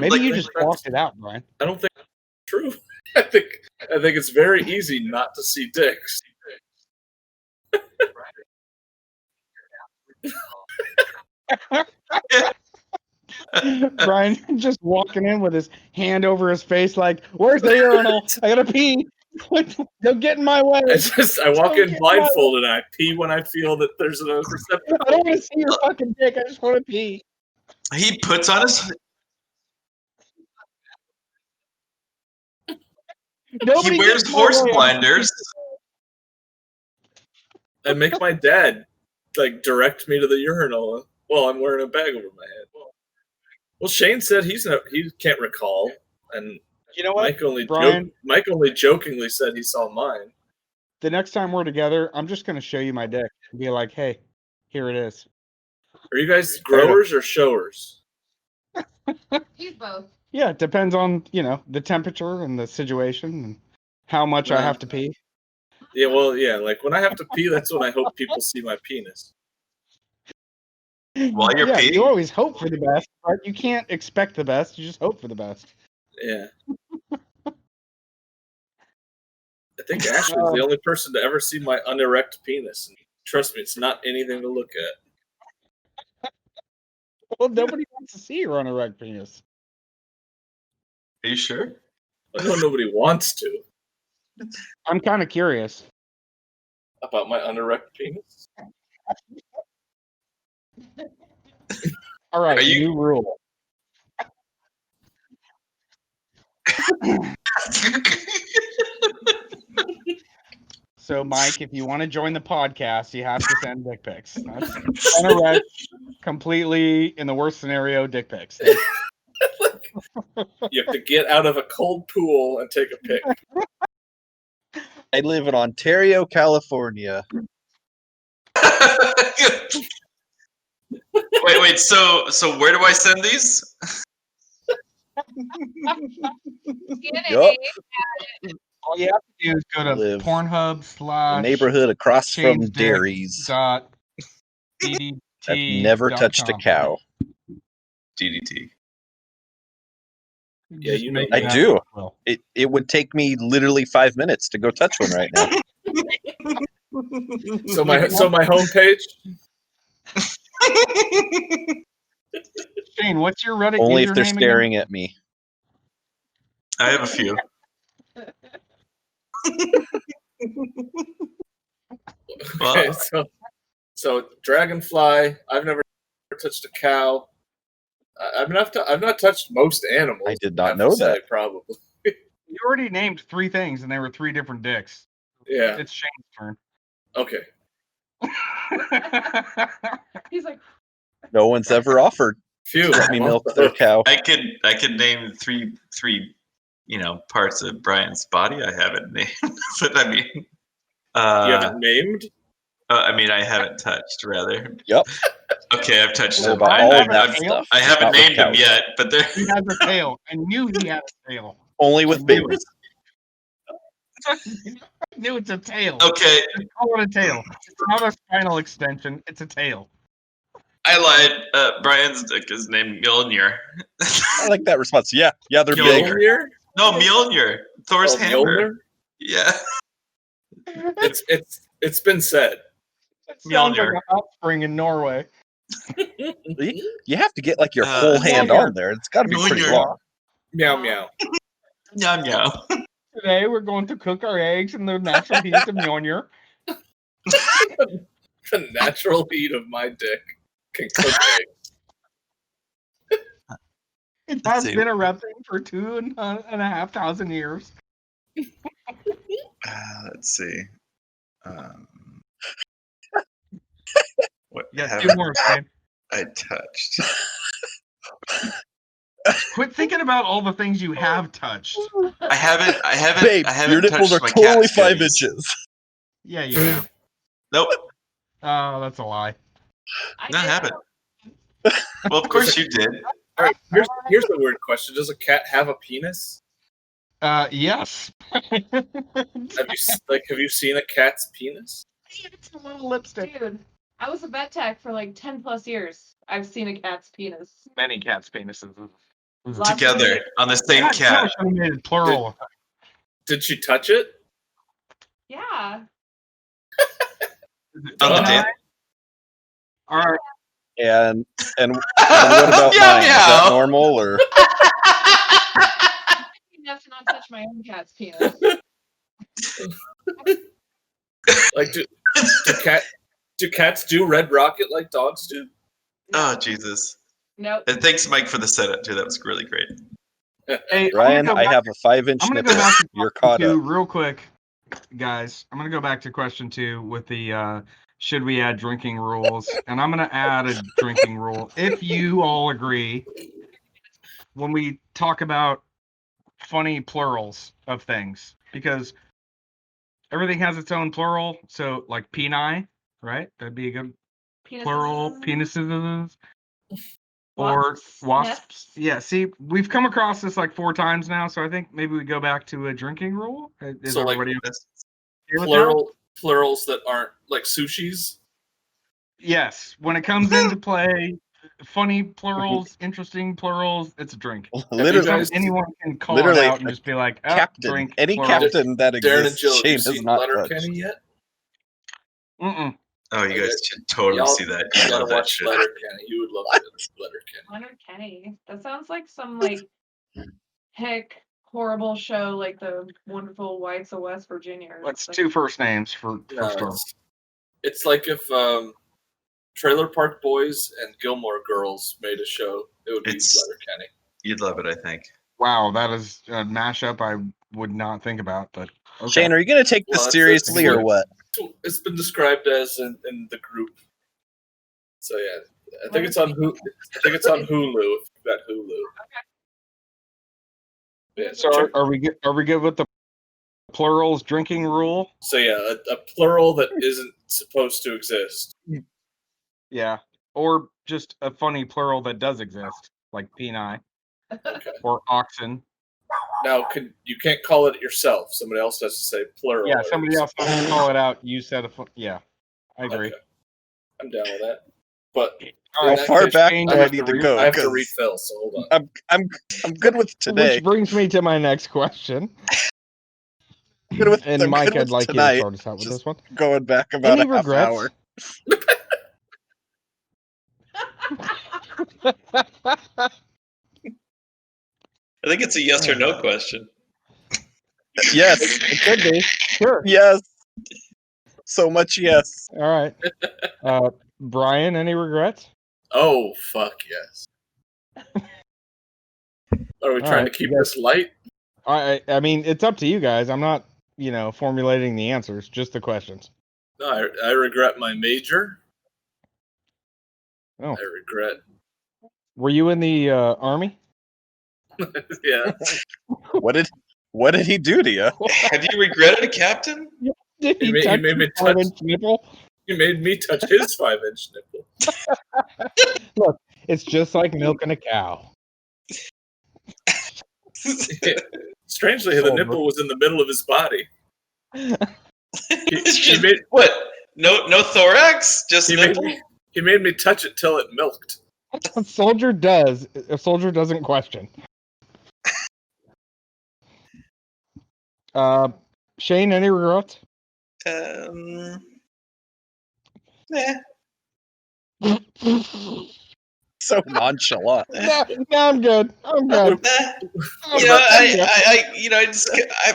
Maybe you just blocked it out, Brian. I don't think that's true. I think it's very easy not to see dicks. Brian just walking in with his hand over his face, like, "Where's the urinal? I gotta pee. Don't get in my way." I walk in blindfolded and I pee when I feel that there's a receptacle. I don't want to see your fucking dick. I just want to pee. He puts on his. He wears horse blinders. I make my dad like direct me to the urinal while I'm wearing a bag over my head. Well, Shane said he can't recall, and you know what? Mike only jokingly said he saw mine. The next time we're together, I'm just gonna show you my dick and be like, "Hey, here it is." Are you guys growers or showers? He's both. Yeah, it depends on the temperature and the situation and how much I have to pee. Yeah, well, yeah, like when I have to pee, that's when I hope people see my penis. While you're peeing? You always hope for the best, right? You can't expect the best. You just hope for the best. Yeah. I think Ashley's the only person to ever see my unerect penis. And trust me, it's not anything to look at. Well, nobody wants to see your unerect penis. Are you sure? I know nobody wants to. I'm kind of curious. About my unerect penis? All right, new rule. So, Mike, if you want to join the podcast, you have to send dick pics. That's unerect, completely, in the worst scenario, dick pics. You have to get out of a cold pool and take a pic. I live in Ontario, California. Wait. So where do I send these? Yep. All you have to do is go to Live Pornhub the neighborhood across from /change dairies. dot DDT. I've never touched a cow. DDT. Yeah, you know I do. It would take me literally 5 minutes to go touch one right now. So my homepage. Shane, what's your Reddit Only if they're username staring at me. I have a few. Okay, so dragonfly. I've never touched a cow. I've not touched most animals. I did not know that. Probably. You already named 3 things, and they were 3 different dicks. Yeah. It's Shane's turn. Okay. He's like, No one's ever offered. Phew. Let me milk their cow. I could name three parts of Brian's body I haven't named, but I mean, you haven't named. I mean, I haven't touched. Rather. Yep. Okay, I've touched Know them. about all of that stuff. I haven't Not with named them cows. yet, but they're. He has a tail. I knew he had a tail. Only with babies. I knew it's a tail. Okay. Just call it a tail. It's not a spinal extension. It's a tail. I lied. Brian's dick is named Mjolnir. I like that response. Yeah, they're big. Mjolnir? No, Mjolnir. Thor's hammer. Mjolnir? Yeah. It's been said. It sounds like an offspring in Norway. You have to get like your whole hand on there. It's got to be pretty long. Meow meow. Meow meow. Today we're going to cook our eggs in the natural heat of Mjolnir. The natural heat of my dick can cook eggs. It has been erupting for 2,500 years. Let's see. What Yeah, 2 more, man. I touched? Quit thinking about all the things you have touched. I haven't. Babe, I haven't your nipples are touched my totally cat's 5 goodies. inches. Yeah, you have. Nope. Oh, that's a lie. No, I haven't. Well, of course you did. All right, here's a weird question: does a cat have a penis? Yes. Have you seen a cat's penis? It's a little lipstick. dude, I was a vet tech for like 10 plus years. I've seen a cat's penis. Many cats' penises. Together on the same cat. Made it plural. Did she touch it? Yeah. On the date. All right. And what about Meow, mine? Is that normal or? Enough to not touch my own cat's penis. Like, do cats do red rocket like dogs do? Oh Jesus! Nope. And thanks, Mike, for the setup too. That was really great. Hey, Ryan, I have a 5-inch I'm gonna nipple. go back to You're caught question up. 2 real quick, guys. I'm gonna go back to question 2 with the should we add drinking rules? And I'm gonna add a drinking rule if you all agree. When we talk about funny plurals of things, because everything has its own plural. So like peni, right? That'd be a good plural. Penises. Or wasps. Yeah, see, we've come across this like 4 times now, so I think maybe we go back to a drinking rule. Is So, like, everybody okay with that? plurals that aren't like sushis? Yes. When it comes into play, funny plurals, interesting plurals, it's a drink. Literally, Anyone can call it out and just be like, captain. drink. Any plural. captain that Darren and exists, Jill, have you Shane has seen not Letter touched. Kenny yet? Mm-mm. Oh, you guys should totally see that. You You gotta love that watch shit. Letter Kenny. You would love Letter Kenny. Leonard Kenny. That sounds like some like heck horrible show like the Wonderful Whites of West Virginia. That's 2 first names for sure. It's like if Trailer Park Boys and Gilmore Girls made a show, it would be Letter Kenny. You'd love it, I think. Wow, that is a mashup I would not think about, but okay. Shane, are you going to take this seriously or what? It's been described as in the group. So yeah, I think it's on Hulu. I think it's on Hulu. If you've got Hulu. Yeah, So are we good with the plurals drinking rule? So yeah, a plural that isn't supposed to exist. Yeah, or just a funny plural that does exist, like peni. Okay. or oxen. Now, you can't call it yourself. Somebody else has to say plural. Yeah, somebody else has to call it out. You said yeah, I agree. Okay. I'm down with that. But how far back do I need to go? I have to refill, so hold on. I'm good with today. Which brings me to my next question. And Mike, I'd like you to start us out with this one. Going back about a half hour. I think it's a yes or no question. Yes. It could be. Sure. Yes. So much yes. All right. Brian, any regrets? Oh, fuck yes. Are we trying to keep this light? I mean, it's up to you guys. I'm not, formulating the answers, just the questions. No, I regret my major. Oh. I regret. Were you in the army? Yeah. What did he do to you? Have you regretted a captain? Did he made me touch 5-inch nipple? He made me touch his 5-inch nipple. Look, it's just like milking a cow. Strangely, the nipple was in the middle of his body. He made what? No thorax, just nipple. He made me touch it till it milked. A soldier does. A soldier doesn't question. Shane, any regrets? So nonchalant. No, I'm good. I'm good.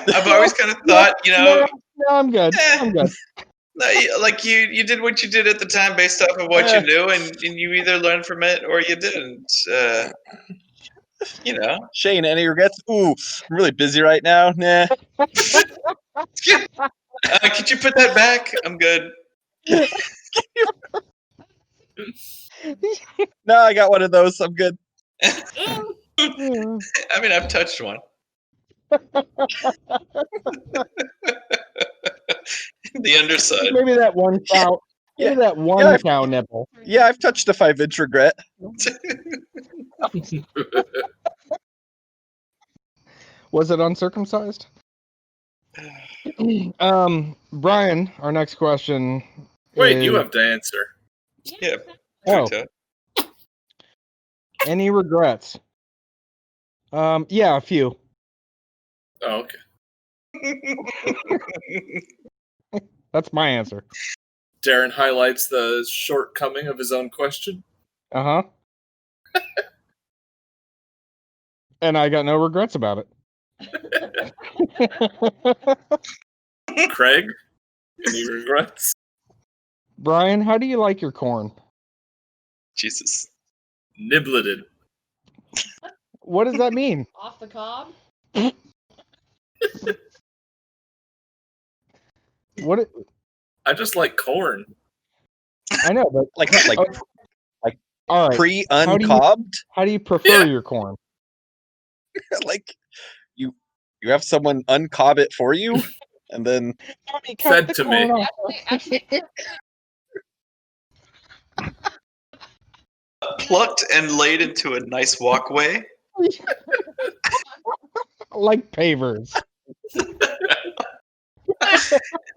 I've always kind of thought, No, I'm good. I'm good. Like you did what you did at the time based off of what you knew, and you either learned from it or you didn't. Shane, any regrets? Ooh, I'm really busy right now. Nah. Could you put that back? I'm good. No, I got one of those. I'm good. I mean, I've touched one. The underside. Maybe that one cow. Maybe that one cow nipple. Yeah, I've touched a 5-inch regret. Was it uncircumcised? Brian, our next question. Wait, you have to answer. Yeah. Oh. Any regrets? Yeah, a few. Oh, okay. That's my answer. Darren highlights the shortcoming of his own question. Uh-huh. And I got no regrets about it. Craig, any regrets? Brian, how do you like your corn? Jesus. Nibleted. What does that mean? Off the cob? I just like corn. I know, but like all right. Pre-uncobbed? How do you prefer your corn? Like you have someone uncob it for you and then fed to me. Plucked and laid into a nice walkway. Like pavers.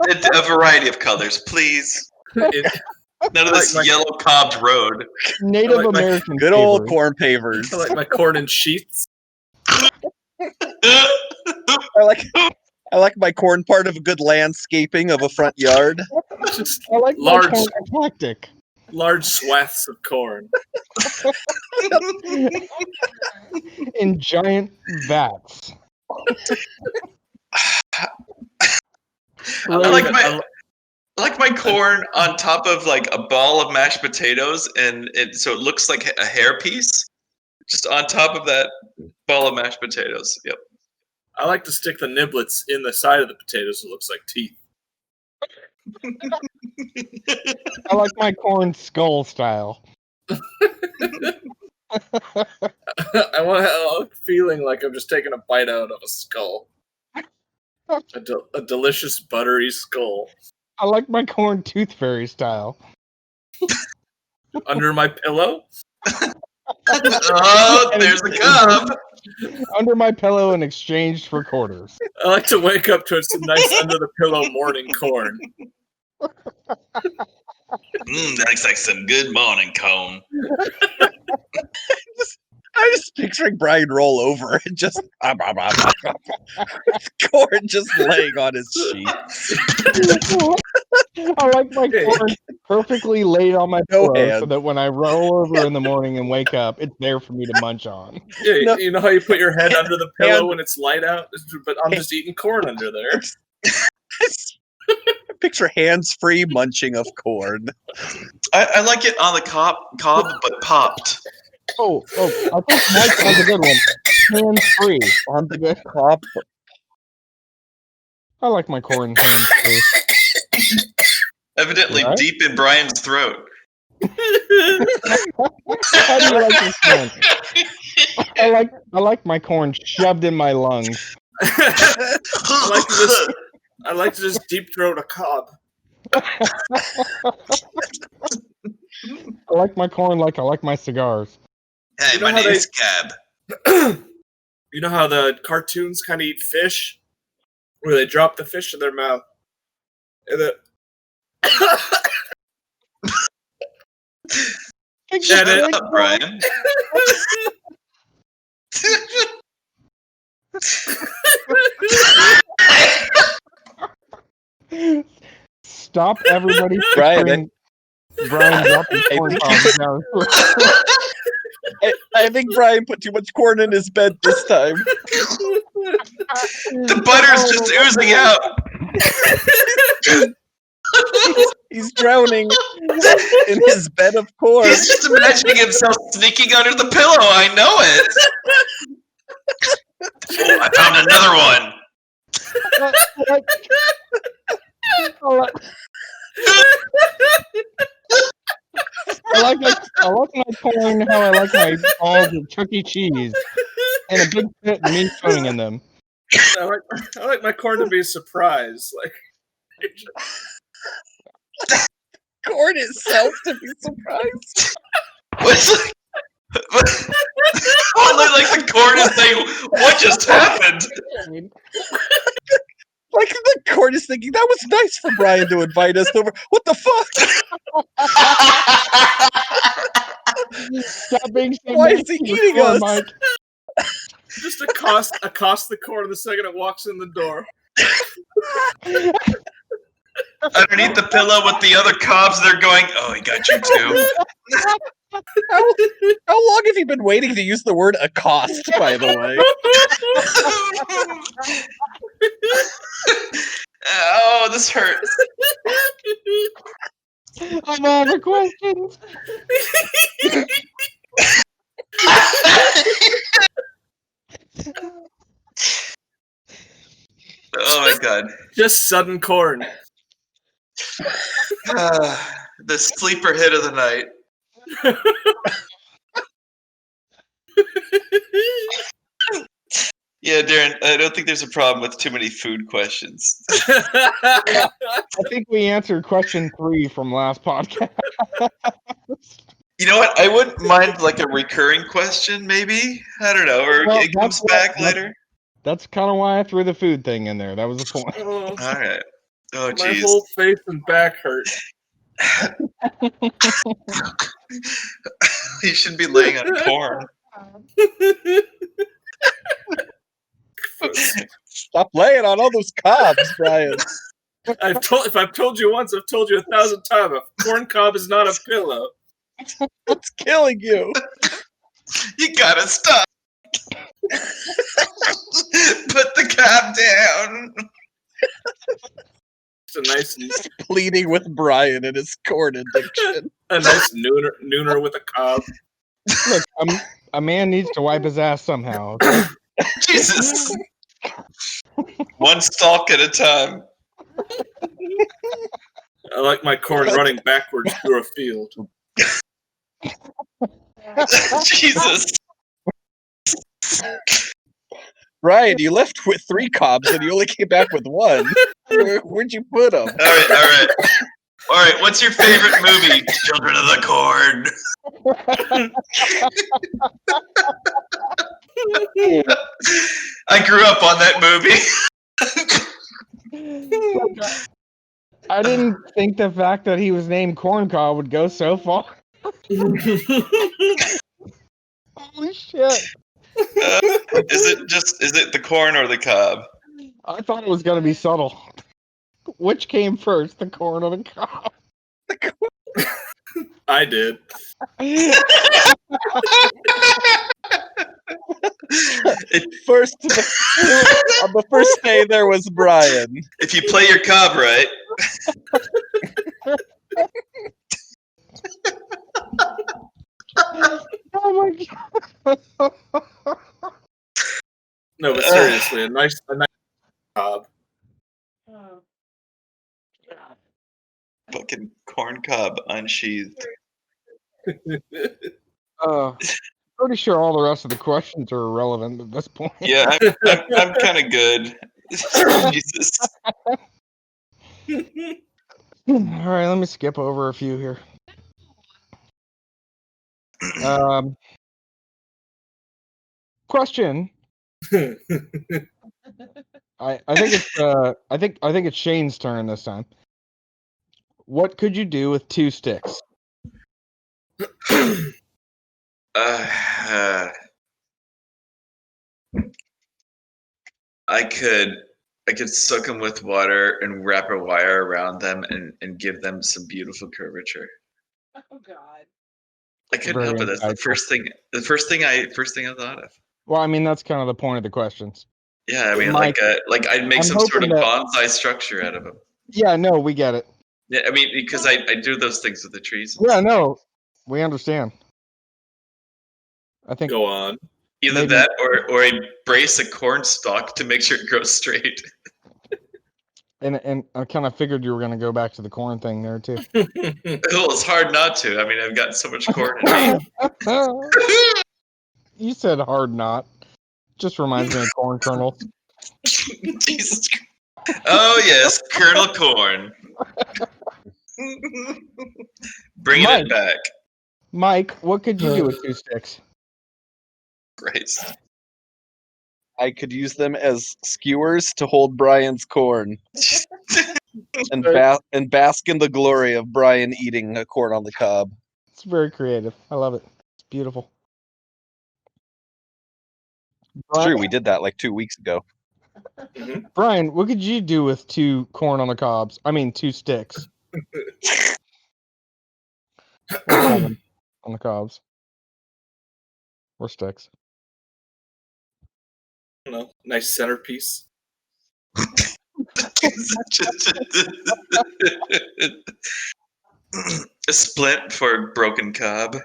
A variety of colors, please. None of this yellow cobbed road. Native American good old corn pavers. I like my corn in sheets. I like my corn part of a good landscaping of a front yard. Just I like large, my corn eclectic. Large swaths of corn. In giant vats. I like my corn on top of like a ball of mashed potatoes, and so it looks like a hair piece, just on top of that ball of mashed potatoes. Yep. I like to stick the niblets in the side of the potatoes. It looks like teeth. I like my corn skull style. I want a feeling like I'm just taking a bite out of a skull. A delicious buttery skull. I like my corn tooth fairy style. Under my pillow? Oh, there's the cob. Under my pillow and exchanged for quarters. I like to wake up to some nice under the pillow morning corn. That looks like some good morning corn. I'm just picturing Brian roll over and just corn just laying on his sheet. I like my corn perfectly laid on my pillow hands. so that when I roll over in the morning and wake up, it's there for me to munch on. Yeah, No. you know how you put your head under the pillow when it's light out? But I'm just eating corn under there. Picture hands-free munching of corn. I like it on the cob, but popped. Oh, I think Mike has a good one. Hands-free. On the cob. I like my corn hands-free. Evidently Right? deep in Brian's throat. How do you like this corn? I like my corn shoved in my lungs. I like to just deep throat a cob. I like my corn like I like my cigars. Hey, You know my how name's Cab. You know how the cartoons kind of eat fish? Where they drop the fish in their mouth. And then... Shut up, Brian. Stop everybody. Brian, Brian dropping corn cobs down. I think Brian put too much corn in his bed this time. The butter's just oozing out. He's drowning in his bed of corn. He's just imagining himself sneaking under the pillow. I know it. Oh, I found another one. I like my corn how I like my balls of Chuck E. Cheese and a big pit of meat swimming in them. I like my corn to be a surprise. Like, Corn itself to be surprised. Only like the corn is saying, what just happened? Like the corn is thinking, that was nice for Brian to invite us over. What the fuck? Stop being so Why is nasty he with eating corn, us? Mike. Just accost the corn the second it walks in the door. Underneath the pillow with the other cobs, they're going, oh, he got you too. How long have you been waiting to use the word accost, by the way? Oh, this hurts. I'm out of questions. Oh my god. Just sudden corn. The sleeper hit of the night. Yeah, Darren, I don't think there's a problem with too many food questions. I think we answered question 3 from last podcast. You know what? I wouldn't mind like a recurring question, maybe. I don't know, or Well, it comes back later. That's kind of why I threw the food thing in there. That was the point. Oh, All right. Oh, my jeez. whole face and back hurt. You shouldn't be laying on corn. Stop laying on all those cobs, Brian. If I've told you once, I've told you 1,000 times. A corn cob is not a pillow. It's killing you. You gotta stop. Put the cob down. It's a nice, Pleading with Brian and his corn addiction. a nice nooner with a cob. Look, a man needs to wipe his ass somehow. Okay? Jesus. One stalk at a time. I like my corn running backwards through a field. Jesus. Brian, you left with 3 cobs and you only came back with 1. Where'd you put them? All right. What's your favorite movie? Children of the Corn. I grew up on that movie. I didn't think the fact that he was named Corn Cob would go so far. Holy shit. Is it the corn or the cob? I thought it was going to be subtle. Which came first, the corn or the cob? I did. First, on the first day there was Brian. If you play your cob right. Oh my god. No, but seriously, a nice cob. Oh. Fucking corn cob unsheathed. Pretty sure all the rest of the questions are irrelevant at this point. Yeah, I'm kind of good. Jesus. All right, let me skip over a few here. Question. I think it's Shane's turn this time. What could you do with 2 sticks? I could soak them with water and wrap a wire around them and give them some beautiful curvature. Oh God. I couldn't help it. That's the first thing I thought of. Well, I mean, that's kind of the point of the questions. Yeah, I mean, Mike, like I'd make I'm some sort of hoping that- bonsai structure out of them. Yeah, no, we get it. Yeah, I mean, because I do those things with the trees. Yeah, no, we understand. I think Go on. Either maybe- that or I brace a corn stalk to make sure it grows straight. And I kind of figured you were going to go back to the corn thing there too. Well, it's hard not to. I mean, I've got so much corn in me. You said hard not. Just reminds me of corn kernels. Jesus. Oh yes, Colonel Corn. Bringing it back. Mike, what could you do with 2 sticks? Christ. I could use them as skewers to hold Brian's corn and bask in the glory of Brian eating a corn on the cob. It's very creative. I love it. It's beautiful. It's true, we did that like 2 weeks ago. Brian, what could you do with 2 corn on the cobs? I mean, 2 sticks. On the cobs. Or sticks. I don't know. Nice centerpiece. A splint for broken cob.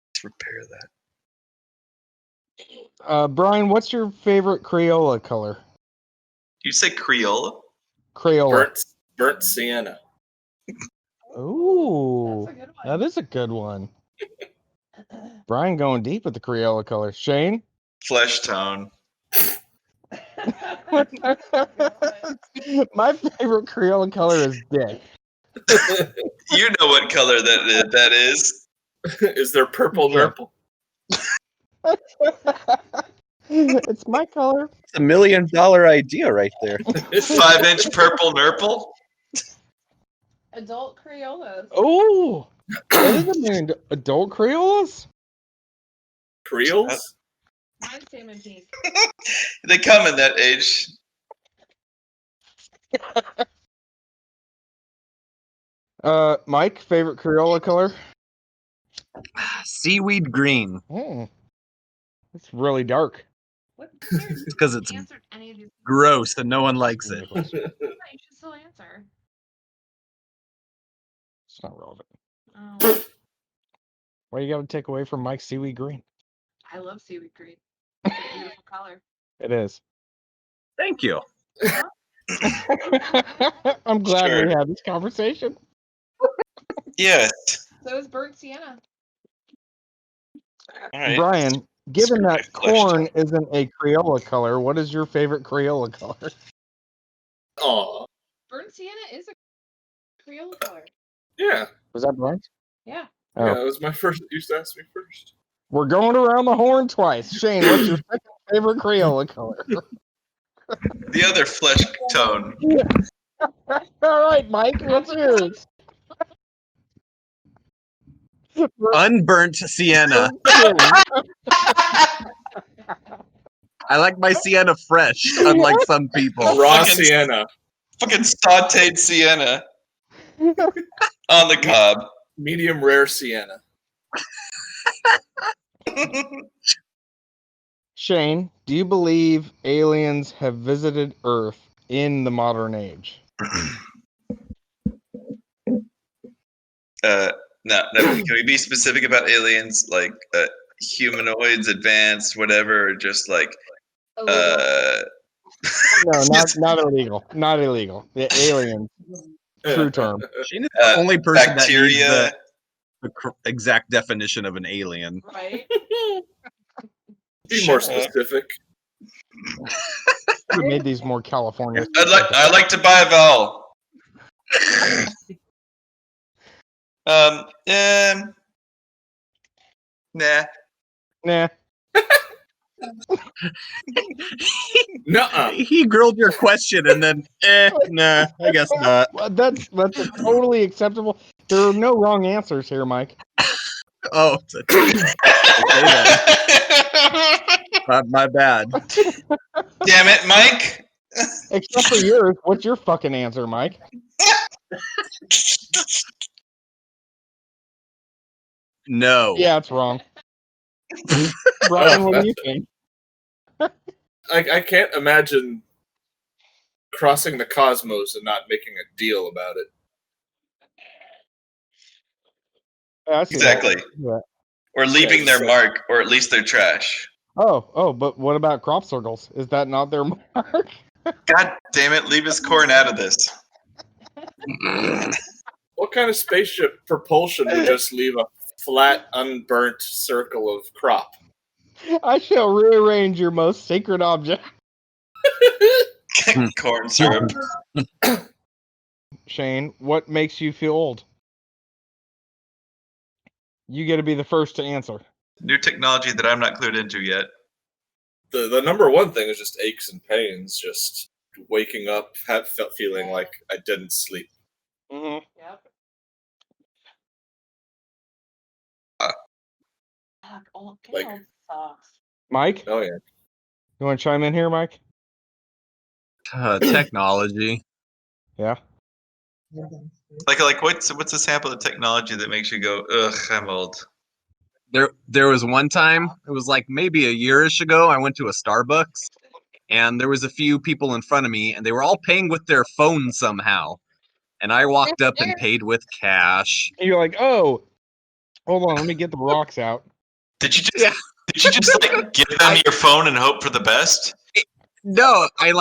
Let's repair that. Brian, what's your favorite Crayola color? You say Crayola? Crayola. Burnt sienna. Ooh, That's a good one. that is a good one. Brian going deep with the Crayola color. Shane? Flesh tone. My favorite Crayola color is dick. You know what color that is. Is there purple Yeah. nurple? It's my color. It's $1 million idea right there. 5-inch purple nurple. Adult Crayolas. Oh, that is a named adult Crayolas. Creoles? Mine's salmon pink. They come in that age. Mike, favorite Crayola color? Seaweed green. It's really dark. What? It's because it's Answered any of these. gross and no one likes it. You should still answer. It's not relevant. Oh, Why you got to take away from Mike's seaweed green? I love seaweed green. It's a beautiful color. It is. Thank you. I'm glad Sure. we had this conversation. Yes. So is burnt sienna. All right. Brian, given my that flesh corn isn't a Crayola color, what is your favorite Crayola color? Aw. Burnt sienna is a Crayola color. Yeah. Was that right? Yeah. Oh. Yeah, that was my first. You used to ask me first. We're going around the horn twice. Shane, what's your second favorite Crayola color? The other flesh tone. All right, Mike, what's yours? Unburnt sienna. I like my sienna fresh, unlike some people. Raw Fucking- sienna. Fucking sauteed sienna on the cob. Medium rare sienna. Shane, do you believe aliens have visited Earth in the modern age? No. Can we be specific about aliens, like humanoids, advanced, whatever, or just like No, not illegal. Not illegal. The aliens. True term. Shane is the only person bacteria. that needs the exact definition of an alien. Right? Be more specific. We made these more California. I'd like to buy a vowel. Nah. Nah. Nuh-uh. He grilled your question and then, nah, I guess not. Well, that's totally acceptable. There are no wrong answers here, Mike. Oh, okay then. My bad. Damn it, Mike. Except for yours. What's your fucking answer, Mike? No. Yeah, it's wrong. Brian, what do you think? I can't imagine crossing the cosmos and not making a deal about it. Yeah, I see Exactly. that. Or leaving their mark, or at least their trash. Oh, but what about crop circles? Is that not their mark? God damn it, leave his corn out of this. What kind of spaceship propulsion would just leave a flat, unburnt circle of crop? I shall rearrange your most sacred object. Corn syrup. Shane, what makes you feel old? You get to be the first to answer. New technology that I'm not clued into yet. The number one thing is just aches and pains. Just waking up, feeling like I didn't sleep. Mm-hmm. Yep. Fuck, old sucks. Mike, Oh yeah. you want to chime in here, Mike? Technology. Yeah. Like what's a sample of technology that makes you go, ugh, I'm old? There was one time, it was like maybe a yearish ago, I went to a Starbucks and there was a few people in front of me and they were all paying with their phone somehow. And I walked up and paid with cash. And you're like, oh, hold on, let me get the rocks out. Did you just like give them your phone and hope for the best? No, I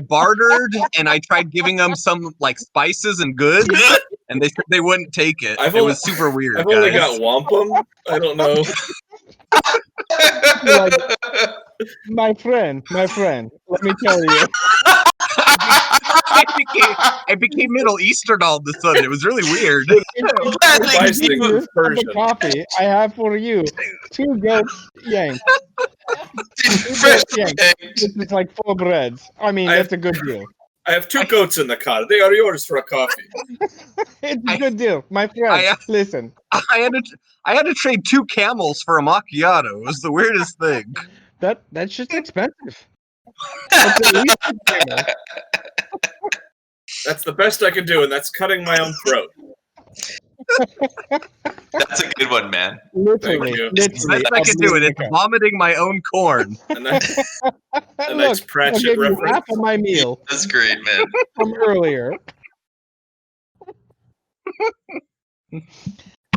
bartered and I tried giving them some like spices and goods and they said they wouldn't take it. It was super weird. I've only got wampum. I don't know. You're like, my friend, let me tell you. I became Middle Eastern all of a sudden. It was really weird. The coffee I have for you. 2 goats yank. It's like 4 breads. I mean, that's a good deal. I have 2 goats in the car. They are yours for a coffee. It's a good deal, my friend. Listen, I had to trade 2 camels for a macchiato. It was the weirdest thing. That's just expensive. That's at least a dinner. That's the best I can do, and that's cutting my own throat. That's a good one, man. Literally. Best I can do it. It's vomiting my own corn. A nice Pratchett reference. Half of my meal. That's great, man. From earlier.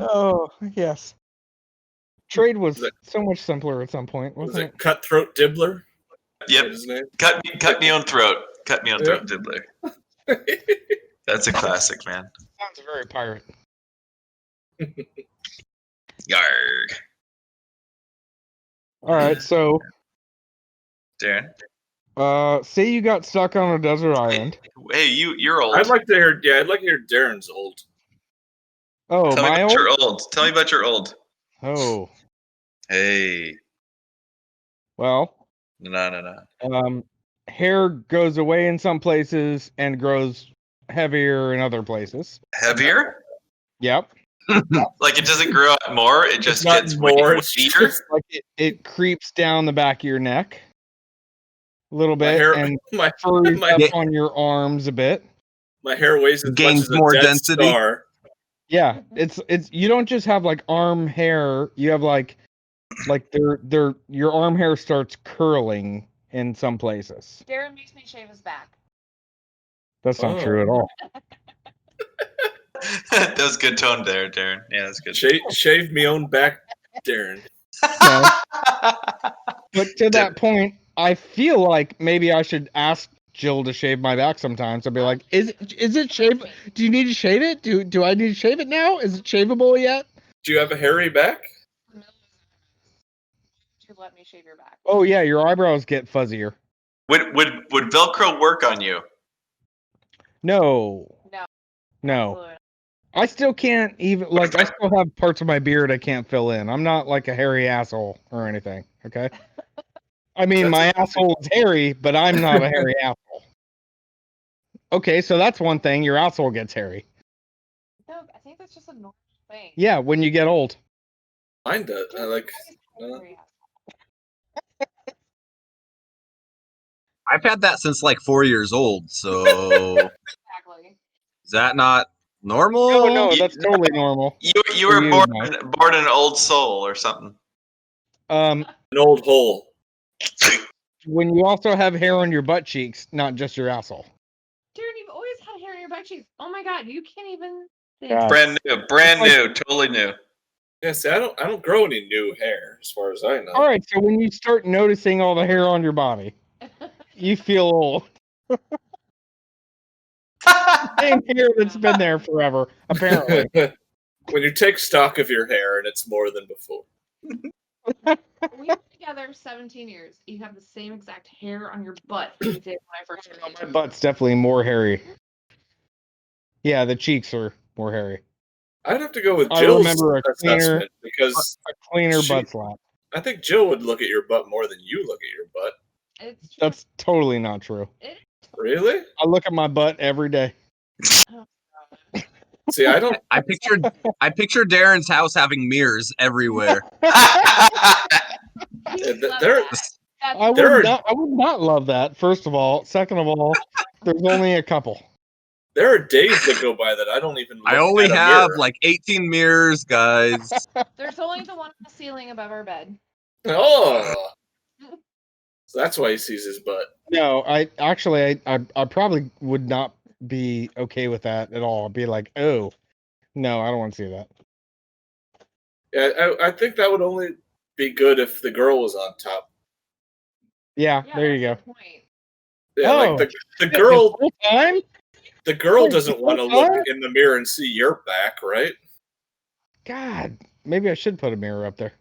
Oh, yes. Trade was so much simpler at some point, wasn't it? Cutthroat Dibbler? Yep. Cut me on throat. Cut me on throat, Dibbler. That's a classic, man. Sounds very pirate. Yarg. All right, so Darren. Say you got stuck on a desert island. Hey, you're old. I'd like to hear Darren's old. Oh, Tell me my about old? your old. Tell me about your old. Oh, Hey. well, No. hair goes away in some places and grows heavier in other places. Heavier? Yep. Like it doesn't grow out more. It It's just not gets more. It's weedier. just Like it creeps down the back of your neck a little my bit hair. and My furries my up on your arms a bit. my hair weighs as much Gains as a more Death density. Star. Yeah, it's you don't just have like arm hair, you have like they're your arm hair starts curling in some places. Darren makes me shave his back. That's not Oh. true at all. That was good tone there, Darren. Yeah, that's good. Shave me own back, Darren. No. But to that point, I feel like maybe I should ask Jill to shave my back sometimes. I'll be like, is it shave? Do you need to shave it? Do I need to shave it now? Is it shavable yet? Do you have a hairy back? Would you let me shave your back? Oh yeah, your eyebrows get fuzzier. Would Velcro work on you? No. No. Absolutely. I still can't even like I still have parts of my beard I can't fill in. I'm not like a hairy asshole or anything, okay? I mean my asshole is hairy, but I'm not a hairy asshole. Okay, so that's one thing, your asshole gets hairy. No, I think that's just a normal thing. Yeah, when you get old. Mine does. I like. I've had that since like 4 years old. So Exactly. is that not normal? No, that's totally normal. You For were you, born an old soul or something. An old hole. When you also have hair on your butt cheeks, not just your asshole. Darren, you've always had hair on your butt cheeks. Oh my god, you can't even think. Yeah. Brand new, totally new. Yeah, see, I don't grow any new hair as far as I know. All right, so when you start noticing all the hair on your body, you feel old. Same hair that's been there forever, apparently. When you take stock of your hair and it's more than before. We've been together 17 years. You have the same exact hair on your butt you did when I first met My you. butt's definitely more hairy. Yeah, the cheeks are more hairy. I'd have to go with I Jill's remember a assessment because cleaner butt slap. I think Jill would look at your butt more than you look at your butt. It's true. That's totally not true. Really? I look at my butt every day. Oh, God. See, I don't. I picture Darren's house having mirrors everywhere. You love There, that. I would not love that, first of all. Second of all, there's only a couple. there are days that go by that I don't even look I only at a have mirror. like 18 mirrors, guys. There's only the one on the ceiling above our bed. Oh. So that's why he sees his butt. No, I probably would not be okay with that at all. I'd be like, oh, no, I don't want to see that. Yeah, I think that would only be good if the girl was on top. Yeah, there you go. That's the point. Yeah, Oh, like the girl. The whole time? The girl Wait, doesn't the want to whole look time? in the mirror and see your back, right? God, maybe I should put a mirror up there.